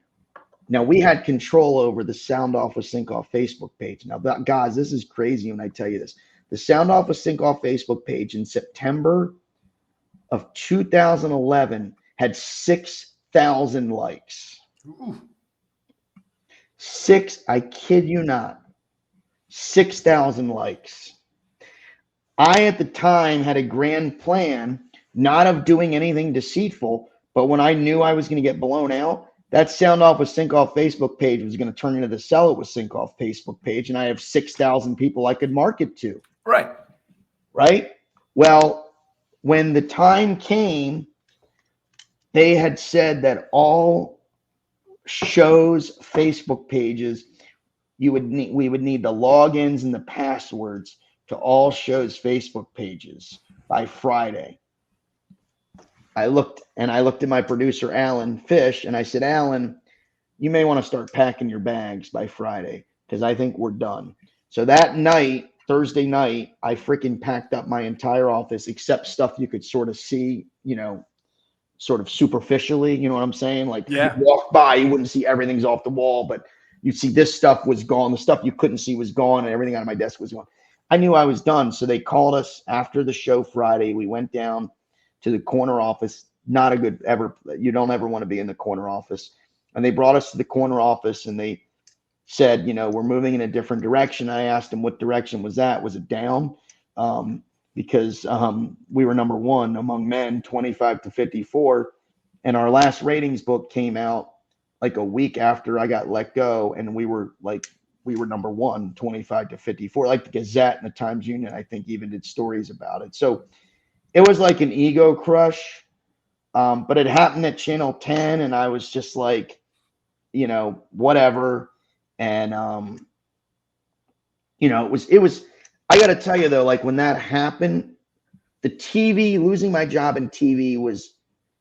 now we had control over the Sound Off With Sinkoff Facebook page. Now, guys, this is crazy when I tell you this. The Sound Off With Sinkoff Facebook page in September of 2011 had 6,000 likes. Ooh. I kid you not, 6,000 likes. I, at the time, had a grand plan, not of doing anything deceitful, but when I knew I was going to get blown out, that Sound Off With Sinkoff Facebook page was going to turn into the Sell It With Sinkoff Facebook page, and I have 6,000 people I could market to. Right. Well, when the time came, they had said that all shows' Facebook pages, we would need the logins and the passwords to all shows' Facebook pages by Friday. I looked at my producer, Alan Fish, and I said, Alan, you may want to start packing your bags by Friday because I think we're done. So that night, Thursday night, I freaking packed up my entire office except stuff you could sort of see, sort of superficially, you know what I'm saying? Like, yeah. You walk by, you wouldn't see everything's off the wall, but you'd see this stuff was gone. The stuff you couldn't see was gone, and everything on my desk was gone. I knew I was done. So they called us after the show Friday. We went down to the corner office. Not a good you don't ever want to be in the corner office. And they brought us to the corner office, and they said, we're moving in a different direction. I asked them what direction was that? Was it down? Because we were number one among men, 25 to 54. And our last ratings book came out like a week after I got let go. And we were number one, 25 to 54, like the Gazette and the Times Union, I think, even did stories about it. So it was like an ego crush. But it happened at Channel 10, and I was just like, whatever. And, it was, I got to tell you though, like when that happened, the TV, losing my job in TV was,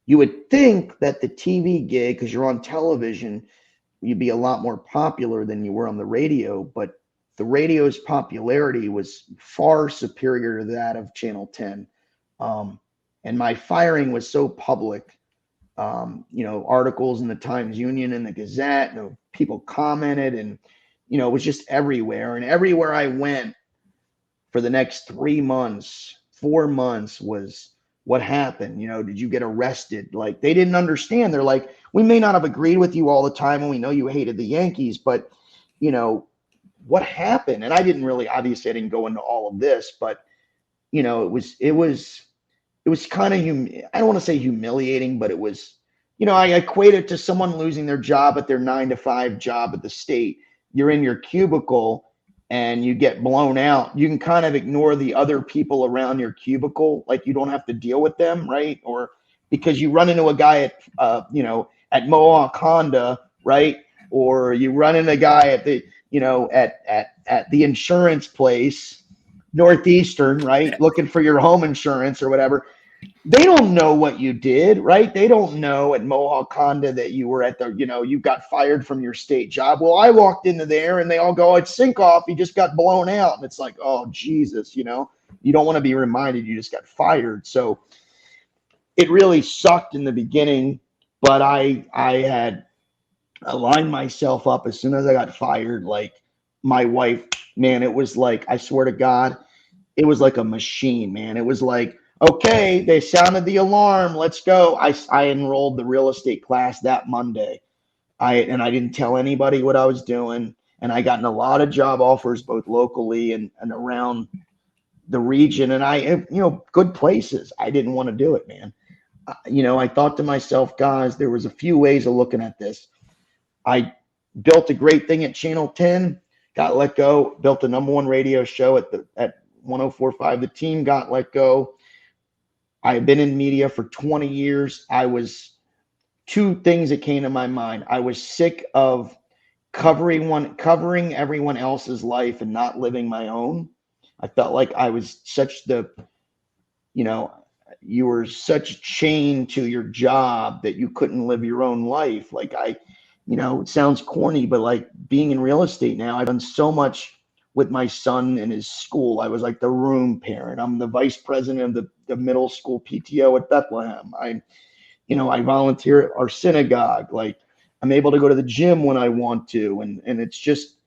you would think that the TV gig, because you're on television, you'd be a lot more popular than you were on the radio, but the radio's popularity was far superior to that of Channel 10. And my firing was so public, articles in the Times Union and the Gazette, people commented, and, it was just everywhere. And everywhere I went for the next 3 months, 4 months was, what happened? Did you get arrested? Like, they didn't understand. They're like, we may not have agreed with you all the time, and we know you hated the Yankees, but, what happened? And I didn't really, obviously I didn't go into all of this, but you know, it was kind of, I don't want to say humiliating, but it was, you know, I equate it to someone losing their job at their 9 to 5 job at the state. You're in your cubicle and you get blown out. You can kind of ignore the other people around your cubicle. Like you don't have to deal with them, right? Or because you run into a guy at, you know, at Mohawk Honda, right? Or you run into a guy at the, you know, at the insurance place, Northeastern, right? Looking for your home insurance or whatever. They don't know what you did, right? They don't know at Mohawk Honda that you were at the, you know, you got fired from your state job. Well, I walked into there and they all go, it's Sinkoff. He just got blown out. And it's like, oh, Jesus, you know, you don't want to be reminded you just got fired. So it really sucked in the beginning, but I had aligned myself up as soon as I got fired. Like my wife, man, it was like, I swear to God, it was like a machine, man. It was like, okay, they sounded the alarm. Let's go. I enrolled the real estate class that Monday. I didn't tell anybody what I was doing. And I gotten a lot of job offers, both locally and around the region. And you know, good places. I didn't want to do it, man. You know, I thought to myself, guys, there was a few ways of looking at this. I built a great thing at Channel 10, got let go, built the #1 radio show at 104.5. The team got let go. I had been in media for 20 years. I was two things that came to my mind. I was sick of covering everyone else's life and not living my own. I felt like I was such the, you know, you were such chained to your job that you couldn't live your own life. Like you know, it sounds corny, but like being in real estate now, I've done so much with my son and his school. I was like the room parent. I'm the vice president of the middle school PTO at Bethlehem. You know, I volunteer at our synagogue. Like I'm able to go to the gym when I want to. And it's just,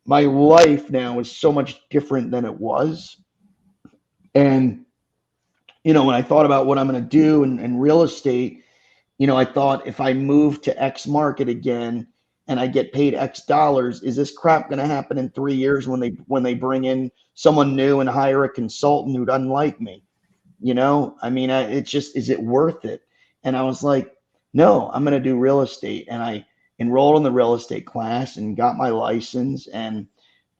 my life now is so much different than it was. And, you know, when I thought about what I'm going to do in real estate, you know, I thought if I move to X market again and I get paid X dollars, is this crap going to happen in 3 years when they bring in someone new and hire a consultant who doesn't like me? You know, I mean, it's just, is it worth it? And I was like, no, I'm going to do real estate. And I enrolled in the real estate class and got my license. And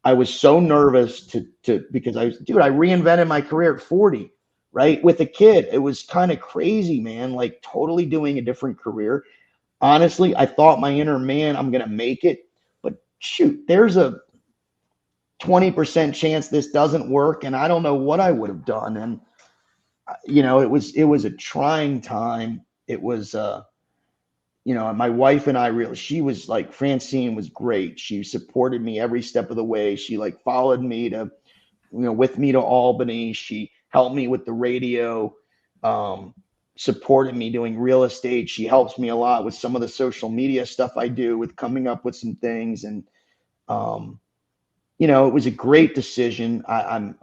I was so nervous because I reinvented my career at 40, right? With a kid. It was kind of crazy, man, like totally doing a different career. Honestly, I thought my inner man, I'm going to make it, but shoot, there's a 20% chance this doesn't work. And I don't know what I would have done. And, you know, it was a trying time. It was, you know, my wife and I she was like, Francine was great. She supported me every step of the way. She like followed me to, you know, with me to Albany. She helped me with the radio, supported me doing real estate. She helps me a lot with some of the social media stuff I do, with coming up with some things. And, you know, it was a great decision. I'm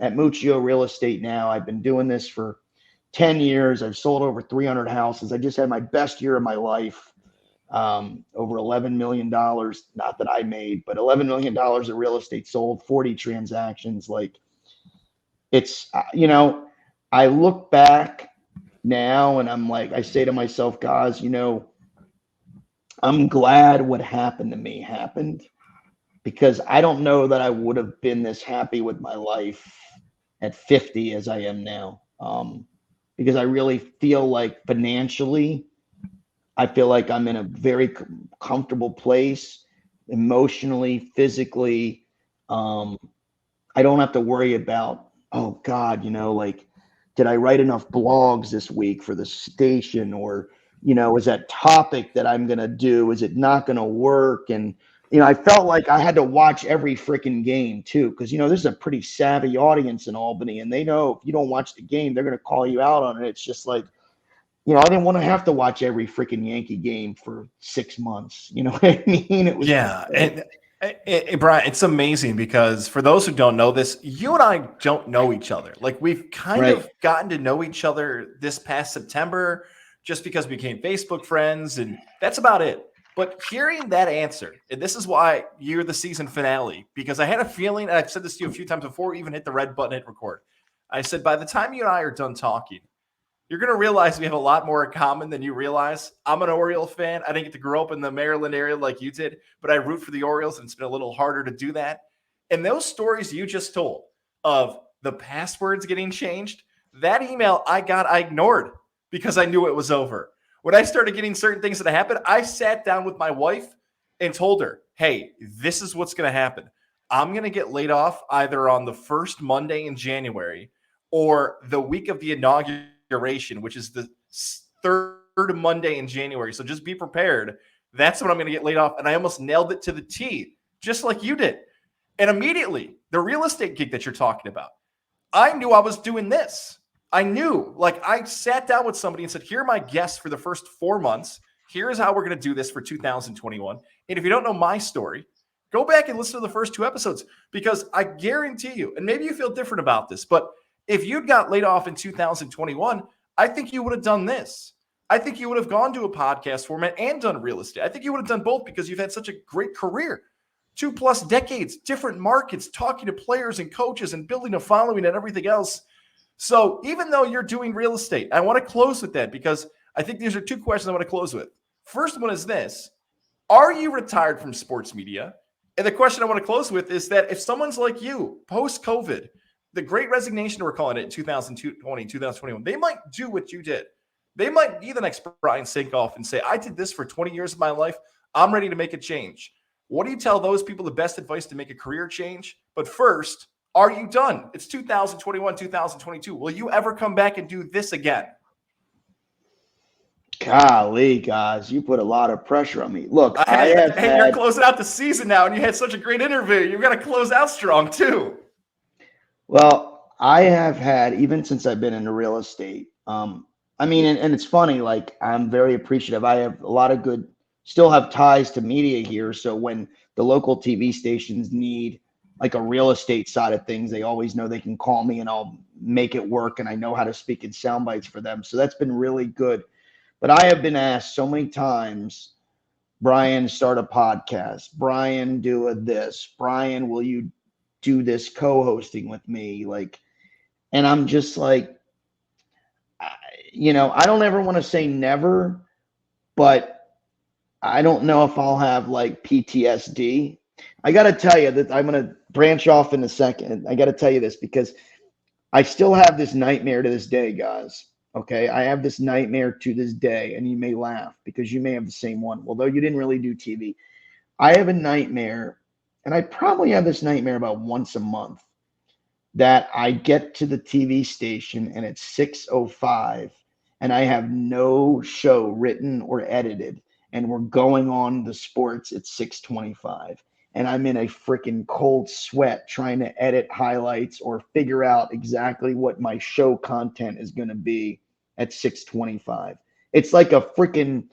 at Muccio Real Estate now. I've been doing this for 10 years. I've sold over 300 houses. I just had my best year of my life. Over $11 million, not that I made, but $11 million of real estate sold, 40 transactions. Like it's, you know, I look back now and I'm like, I say to myself, guys, you know, I'm glad what happened to me happened, because I don't know that I would have been this happy with my life at 50 as I am now. Because I really feel like financially, I feel like I'm in a very comfortable place, emotionally, physically. I don't have to worry about, oh God, you know, like, did I write enough blogs this week for the station? Or, you know, is that topic that I'm going to do, is it not going to work? And, you know, I felt like I had to watch every freaking game too, because, you know, this is a pretty savvy audience in Albany, and they know if you don't watch the game, they're going to call you out on it. It's just like, you know, I didn't want to have to watch every freaking Yankee game for 6 months. You know what I mean? It was, yeah. And Brian, it's amazing because for those who don't know this, you and I don't know each other. Like we've kind of gotten to know each other this past September just because we became Facebook friends, and that's about it. But hearing that answer, and this is why you're the season finale, because I had a feeling, and I've said this to you a few times before we even hit the red button, hit record. I said, by the time you and I are done talking, you're going to realize we have a lot more in common than you realize. I'm an Oriole fan. I didn't get to grow up in the Maryland area like you did, but I root for the Orioles, and it's been a little harder to do that. And those stories you just told of the passwords getting changed, that email I got, I ignored because I knew it was over. When I started getting certain things that happened, I sat down with my wife and told her, hey, this is what's going to happen. I'm going to get laid off either on the first Monday in January or the week of the inauguration, which is the third Monday in January. So just be prepared. That's when I'm going to get laid off. And I almost nailed it to the T, just like you did. And immediately, the real estate gig that you're talking about, I knew I was doing this. I knew, like, I sat down with somebody and said, here are my guests for the first 4 months. Here's how we're going to do this for 2021. And if you don't know my story, go back and listen to the first 2 episodes, because I guarantee you, and maybe you feel different about this, but if you'd got laid off in 2021, I think you would have done this. I think you would have gone to a podcast format and done real estate. I think you would have done both because you've had such a great career. 2+ decades, different markets, talking to players and coaches and building a following and everything else. So even though you're doing real estate, I want to close with that because I think these are 2 questions I want to close with. First one is this: are you retired from sports media? And the question I want to close with is that if someone's like you, post-COVID, the great resignation we're calling it in 2020, 2021, they might do what you did. They might be the next Brian Sinkoff and say, I did this for 20 years of my life. I'm ready to make a change. What do you tell those people the best advice to make a career change? But first, are you done? It's 2021, 2022. Will you ever come back and do this again? Golly, guys, you put a lot of pressure on me. Look, you're closing out the season now, and you had such a great interview. You've got to close out strong, too. Well, I have had, even since I've been into real estate, and it's funny, like, I'm very appreciative. I have a lot of still have ties to media here. So when the local TV stations need like a real estate side of things, they always know they can call me and I'll make it work. And I know how to speak in sound bites for them. So that's been really good. But I have been asked so many times, Brian, start a podcast. Brian, do this. Brian, will you do this co-hosting with me? Like, and I'm just like, I don't ever want to say never, but I don't know if I'll have like PTSD. I got to tell you that I'm going to branch off in a second. I got to tell you this because I still have this nightmare to this day, guys. Okay. I have this nightmare to this day, and you may laugh because you may have the same one. Although you didn't really do TV. I have a nightmare, and I probably have this nightmare about once a month, that I get to the TV station and it's 6:05 and I have no show written or edited, and we're going on the sports at 6:25. And I'm in a freaking cold sweat trying to edit highlights or figure out exactly what my show content is going to be at 6:25. It's like a freaking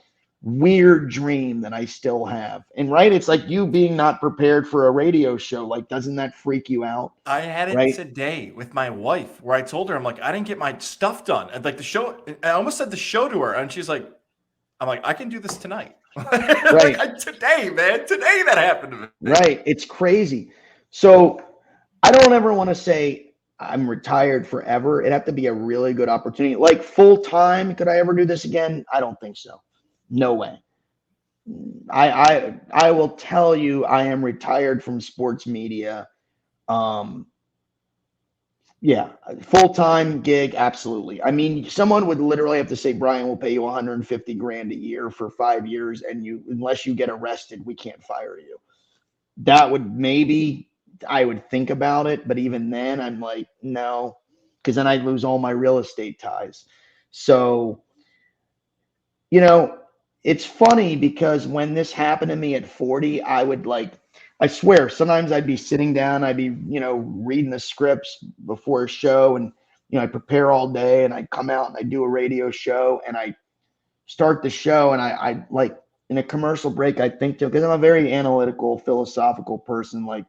weird dream that I still have. And right, it's like you being not prepared for a radio show. Like, doesn't that freak you out? I had it today with my wife where I told her, I'm like, I didn't get my stuff done. And like the show, I almost said the show to her, and she's like, I'm like, I can do this tonight. Right. Like, today that happened to me. Right. It's crazy. So I don't ever want to say I'm retired forever. It'd have to be a really good opportunity. Like full time, could I ever do this again? I don't think so. No way. I will tell you, I am retired from sports media. Yeah, full-time gig, absolutely. I mean, someone would literally have to say, Brian, we'll pay you 150 grand a year for 5 years, and unless you get arrested, we can't fire you. That would maybe, I would think about it, but even then, I'm like, no, because then I'd lose all my real estate ties. So, it's funny because when this happened to me at 40, I swear, sometimes I'd be sitting down, I'd be, reading the scripts before a show, and, I prepare all day, and I come out and I do a radio show, and I start the show, and I like in a commercial break, I think because I'm a very analytical, philosophical person, like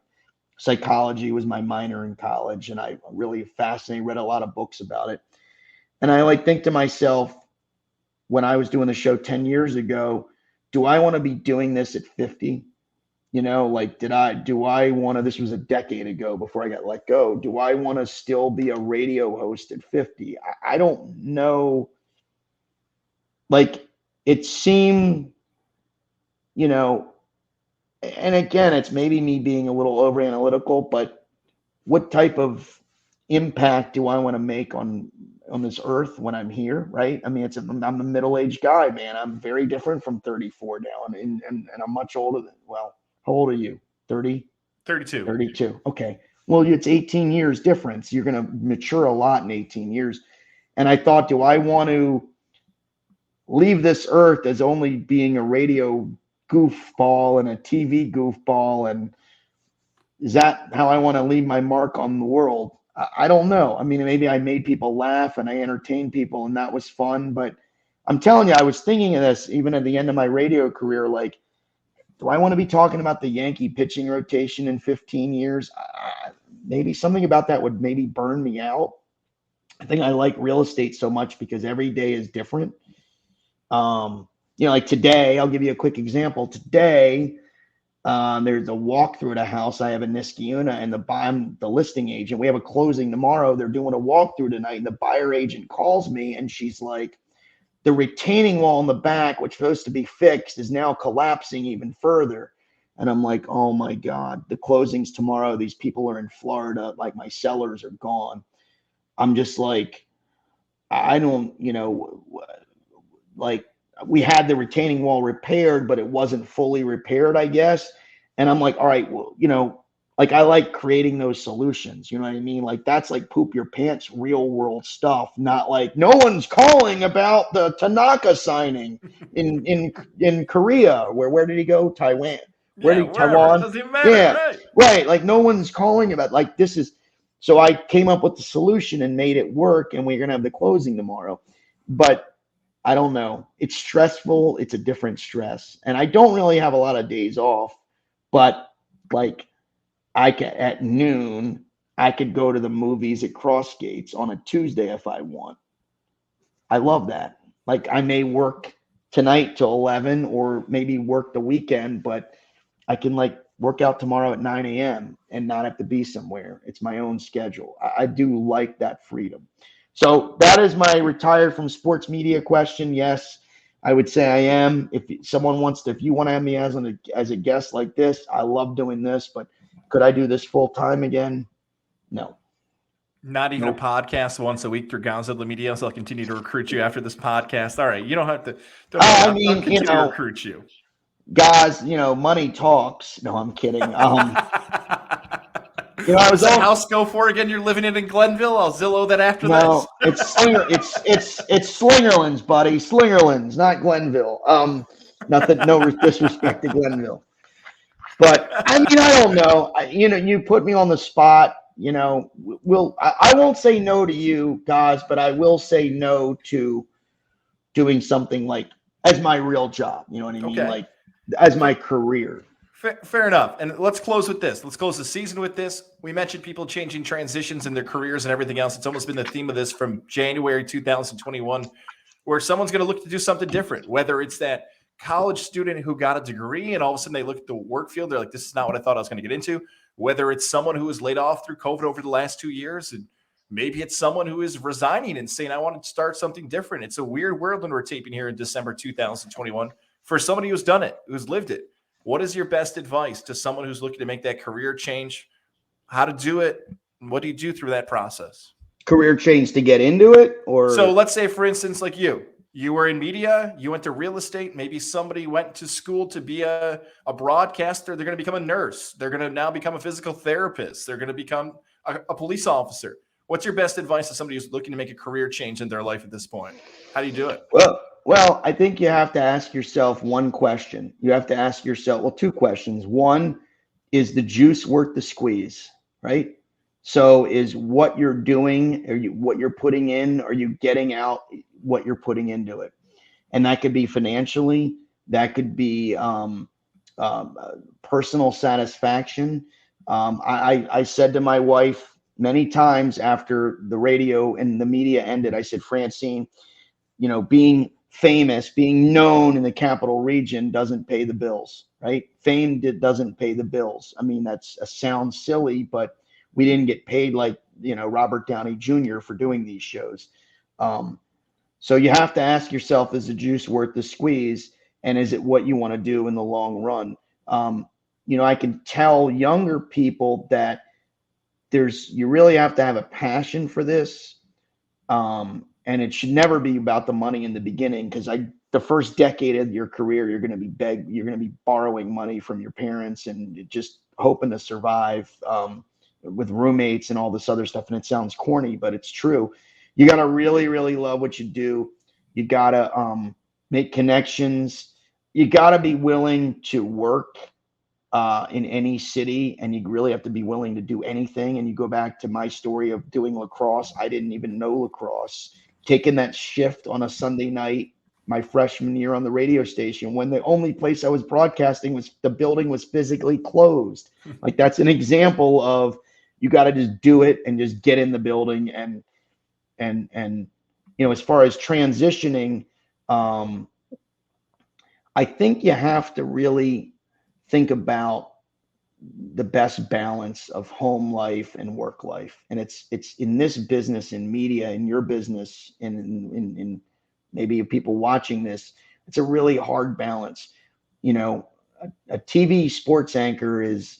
psychology was my minor in college, and I really fascinated, read a lot of books about it. And I think to myself, when I was doing the show 10 years ago, do I want to be doing this at 50? You know, like, do I want to, this was a decade ago before I got let go. Do I want to still be a radio host at 50? I don't know. Like, it seemed, you know, and again, it's maybe me being a little over analytical, but what type of impact do I want to make on this earth when I'm here, right? I mean, I'm a middle-aged guy, man. I'm very different from 34 now, and I'm much older than, well, how old are you? 30? 32. 32. Okay. Well, it's 18 years difference. You're going to mature a lot in 18 years. And I thought, do I want to leave this earth as only being a radio goofball and a TV goofball? And is that how I want to leave my mark on the world? I don't know. I mean, maybe I made people laugh and I entertained people and that was fun. But I'm telling you, I was thinking of this even at the end of my radio career. Like, do I want to be talking about the Yankee pitching rotation in 15 years? Maybe something about that would maybe burn me out. I think I like real estate so much because every day is different. You know, like today, I'll give you a quick example. Today, there's a walkthrough at a house I have in Niskayuna, and I'm the listing agent. We have a closing tomorrow. They're doing a walkthrough tonight, and the buyer agent calls me, and she's like, the retaining wall in the back, which was supposed to be fixed, is now collapsing even further. And I'm like, oh my God, the closing's tomorrow. These people are in Florida. Like, my sellers are gone. I'm just like, I don't, you know, like, we had the retaining wall repaired, but it wasn't fully repaired, I guess. And I'm like, all right, well, you know, like, I like creating those solutions. You know what I mean? Like, that's like poop your pants, real world stuff. Not like, no one's calling about the Tanaka signing in Korea. Where did he go? Taiwan. Where did Taiwan? It doesn't even matter, Yeah, right. Like, no one's calling about, like, this is. So I came up with the solution and made it work, and we're gonna have the closing tomorrow. But I don't know. It's stressful. It's a different stress, and I don't really have a lot of days off. But like, at noon, I could go to the movies at Crossgates on a Tuesday if I want. I love that. Like, I may work tonight till 11 or maybe work the weekend, but I can like work out tomorrow at 9 a.m. and not have to be somewhere. It's my own schedule. I do like that freedom. So that is my retired from sports media question. Yes, I would say I am. If someone wants to, if you want to have me as a guest like this, I love doing this, but could I do this full time again? No. Not even a podcast once a week through Gonzo Media. So I'll continue to recruit you after this podcast. All right. You don't have to. I mean, I'll continue to recruit you. Guys, you know, money talks. No, I'm kidding. You know, What does the house go for again? You're living it in Glenville. I'll Zillow that after this. It's Slingerland's, buddy. Slingerland's, not Glenville. Nothing. No disrespect to Glenville, but I mean, I don't know. You know, you put me on the spot. You know, I won't say no to you, guys, but I will say no to doing something like as my real job. You know what I mean? Like, as my career. Fair enough. And let's close with this. Let's close the season with this. We mentioned people changing transitions in their careers and everything else. It's almost been the theme of this from January 2021, where someone's going to look to do something different, whether it's that college student who got a degree and all of a sudden they look at the work field. They're like, this is not what I thought I was going to get into. Whether it's someone who was laid off through COVID over the last 2 years, and maybe it's someone who is resigning and saying, I want to start something different. It's a weird world when we're taping here in December 2021. For somebody who's done it, who's lived it, what is your best advice to someone who's looking to make that career change? How to do it? And what do you do through that process? Career change to get into it? Or so let's say, for instance, like you were in media, you went to real estate. Maybe somebody went to school to be a broadcaster. They're going to become a nurse. They're going to now become a physical therapist. They're going to become a police officer. What's your best advice to somebody who's looking to make a career change in their life at this point? How do you do it? Well, I think you have to ask yourself one question. You have to ask yourself, well, two questions. One, is the juice worth the squeeze, right? So is what you're doing, what you're putting in, are you getting out what you're putting into it? And that could be financially, that could be personal satisfaction. I said to my wife many times after the radio and the media ended, I said, Francine, you know, being famous, being known in the capital region doesn't pay the bills, right? Fame doesn't pay the bills. I mean, that's sounds silly, but we didn't get paid like, Robert Downey Jr. for doing these shows. So you have to ask yourself, is the juice worth the squeeze? And is it what you want to do in the long run? I can tell younger people that you really have to have a passion for this. And it should never be about the money in the beginning, because the first decade of your career, you're going to be borrowing money from your parents and just hoping to survive, with roommates and all this other stuff. And it sounds corny, but it's true. You got to really, really love what you do. You got to make connections. You got to be willing to work in any city, and you really have to be willing to do anything. And you go back to my story of doing lacrosse. I didn't even know lacrosse. Taking that shift on a Sunday night, my freshman year on the radio station, when the only place I was broadcasting the building was physically closed. Like, that's an example of, you got to just do it and just get in the building. And as far as transitioning, I think you have to really think about the best balance of home life and work life. And it's in this business, in media, in your business, in maybe people watching this, it's a really hard balance. A TV sports anchor is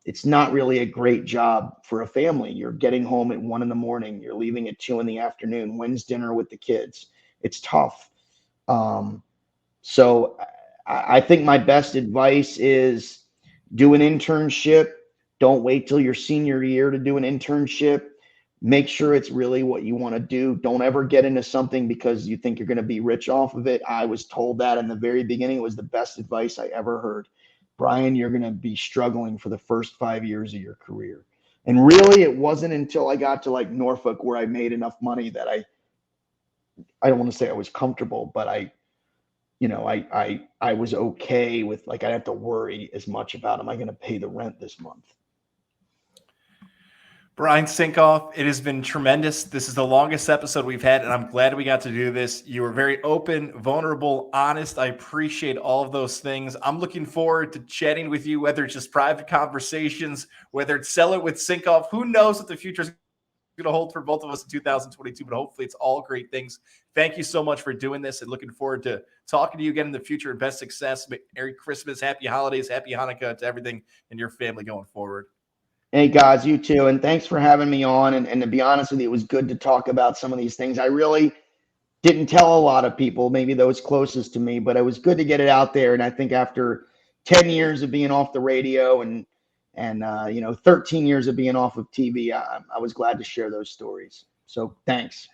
it's not really a great job for a family. You're getting home at 1 a.m. You're leaving at 2 p.m. When's dinner with the kids? It's tough. So I think my best advice is do an internship. Don't wait till your senior year to do an internship. Make sure it's really what you want to do. Don't ever get into something because you think you're going to be rich off of it. I was told that in the very beginning. It was the best advice I ever heard. Brian, you're going to be struggling for the first 5 years of your career. And really, it wasn't until I got to like Norfolk where I made enough money that I don't want to say I was comfortable, but I was okay with, like, I didn't have to worry as much about, am I going to pay the rent this month? Brian Sinkoff, it has been tremendous. This is the longest episode we've had, and I'm glad we got to do this. You were very open, vulnerable, honest. I appreciate all of those things. I'm looking forward to chatting with you, whether it's just private conversations, whether it's Sell It with Sinkoff. Who knows what the future is going to hold for both of us in 2022, but hopefully it's all great things. Thank you so much for doing this, and looking forward to talking to you again in the future. And best success. Merry Christmas, happy holidays, happy Hanukkah to everything and your family going forward. Hey, guys, you too. And thanks for having me on. And to be honest with you, it was good to talk about some of these things. I really didn't tell a lot of people, maybe those closest to me, but it was good to get it out there. And I think after 10 years of being off the radio and 13 years of being off of TV, I was glad to share those stories. So thanks.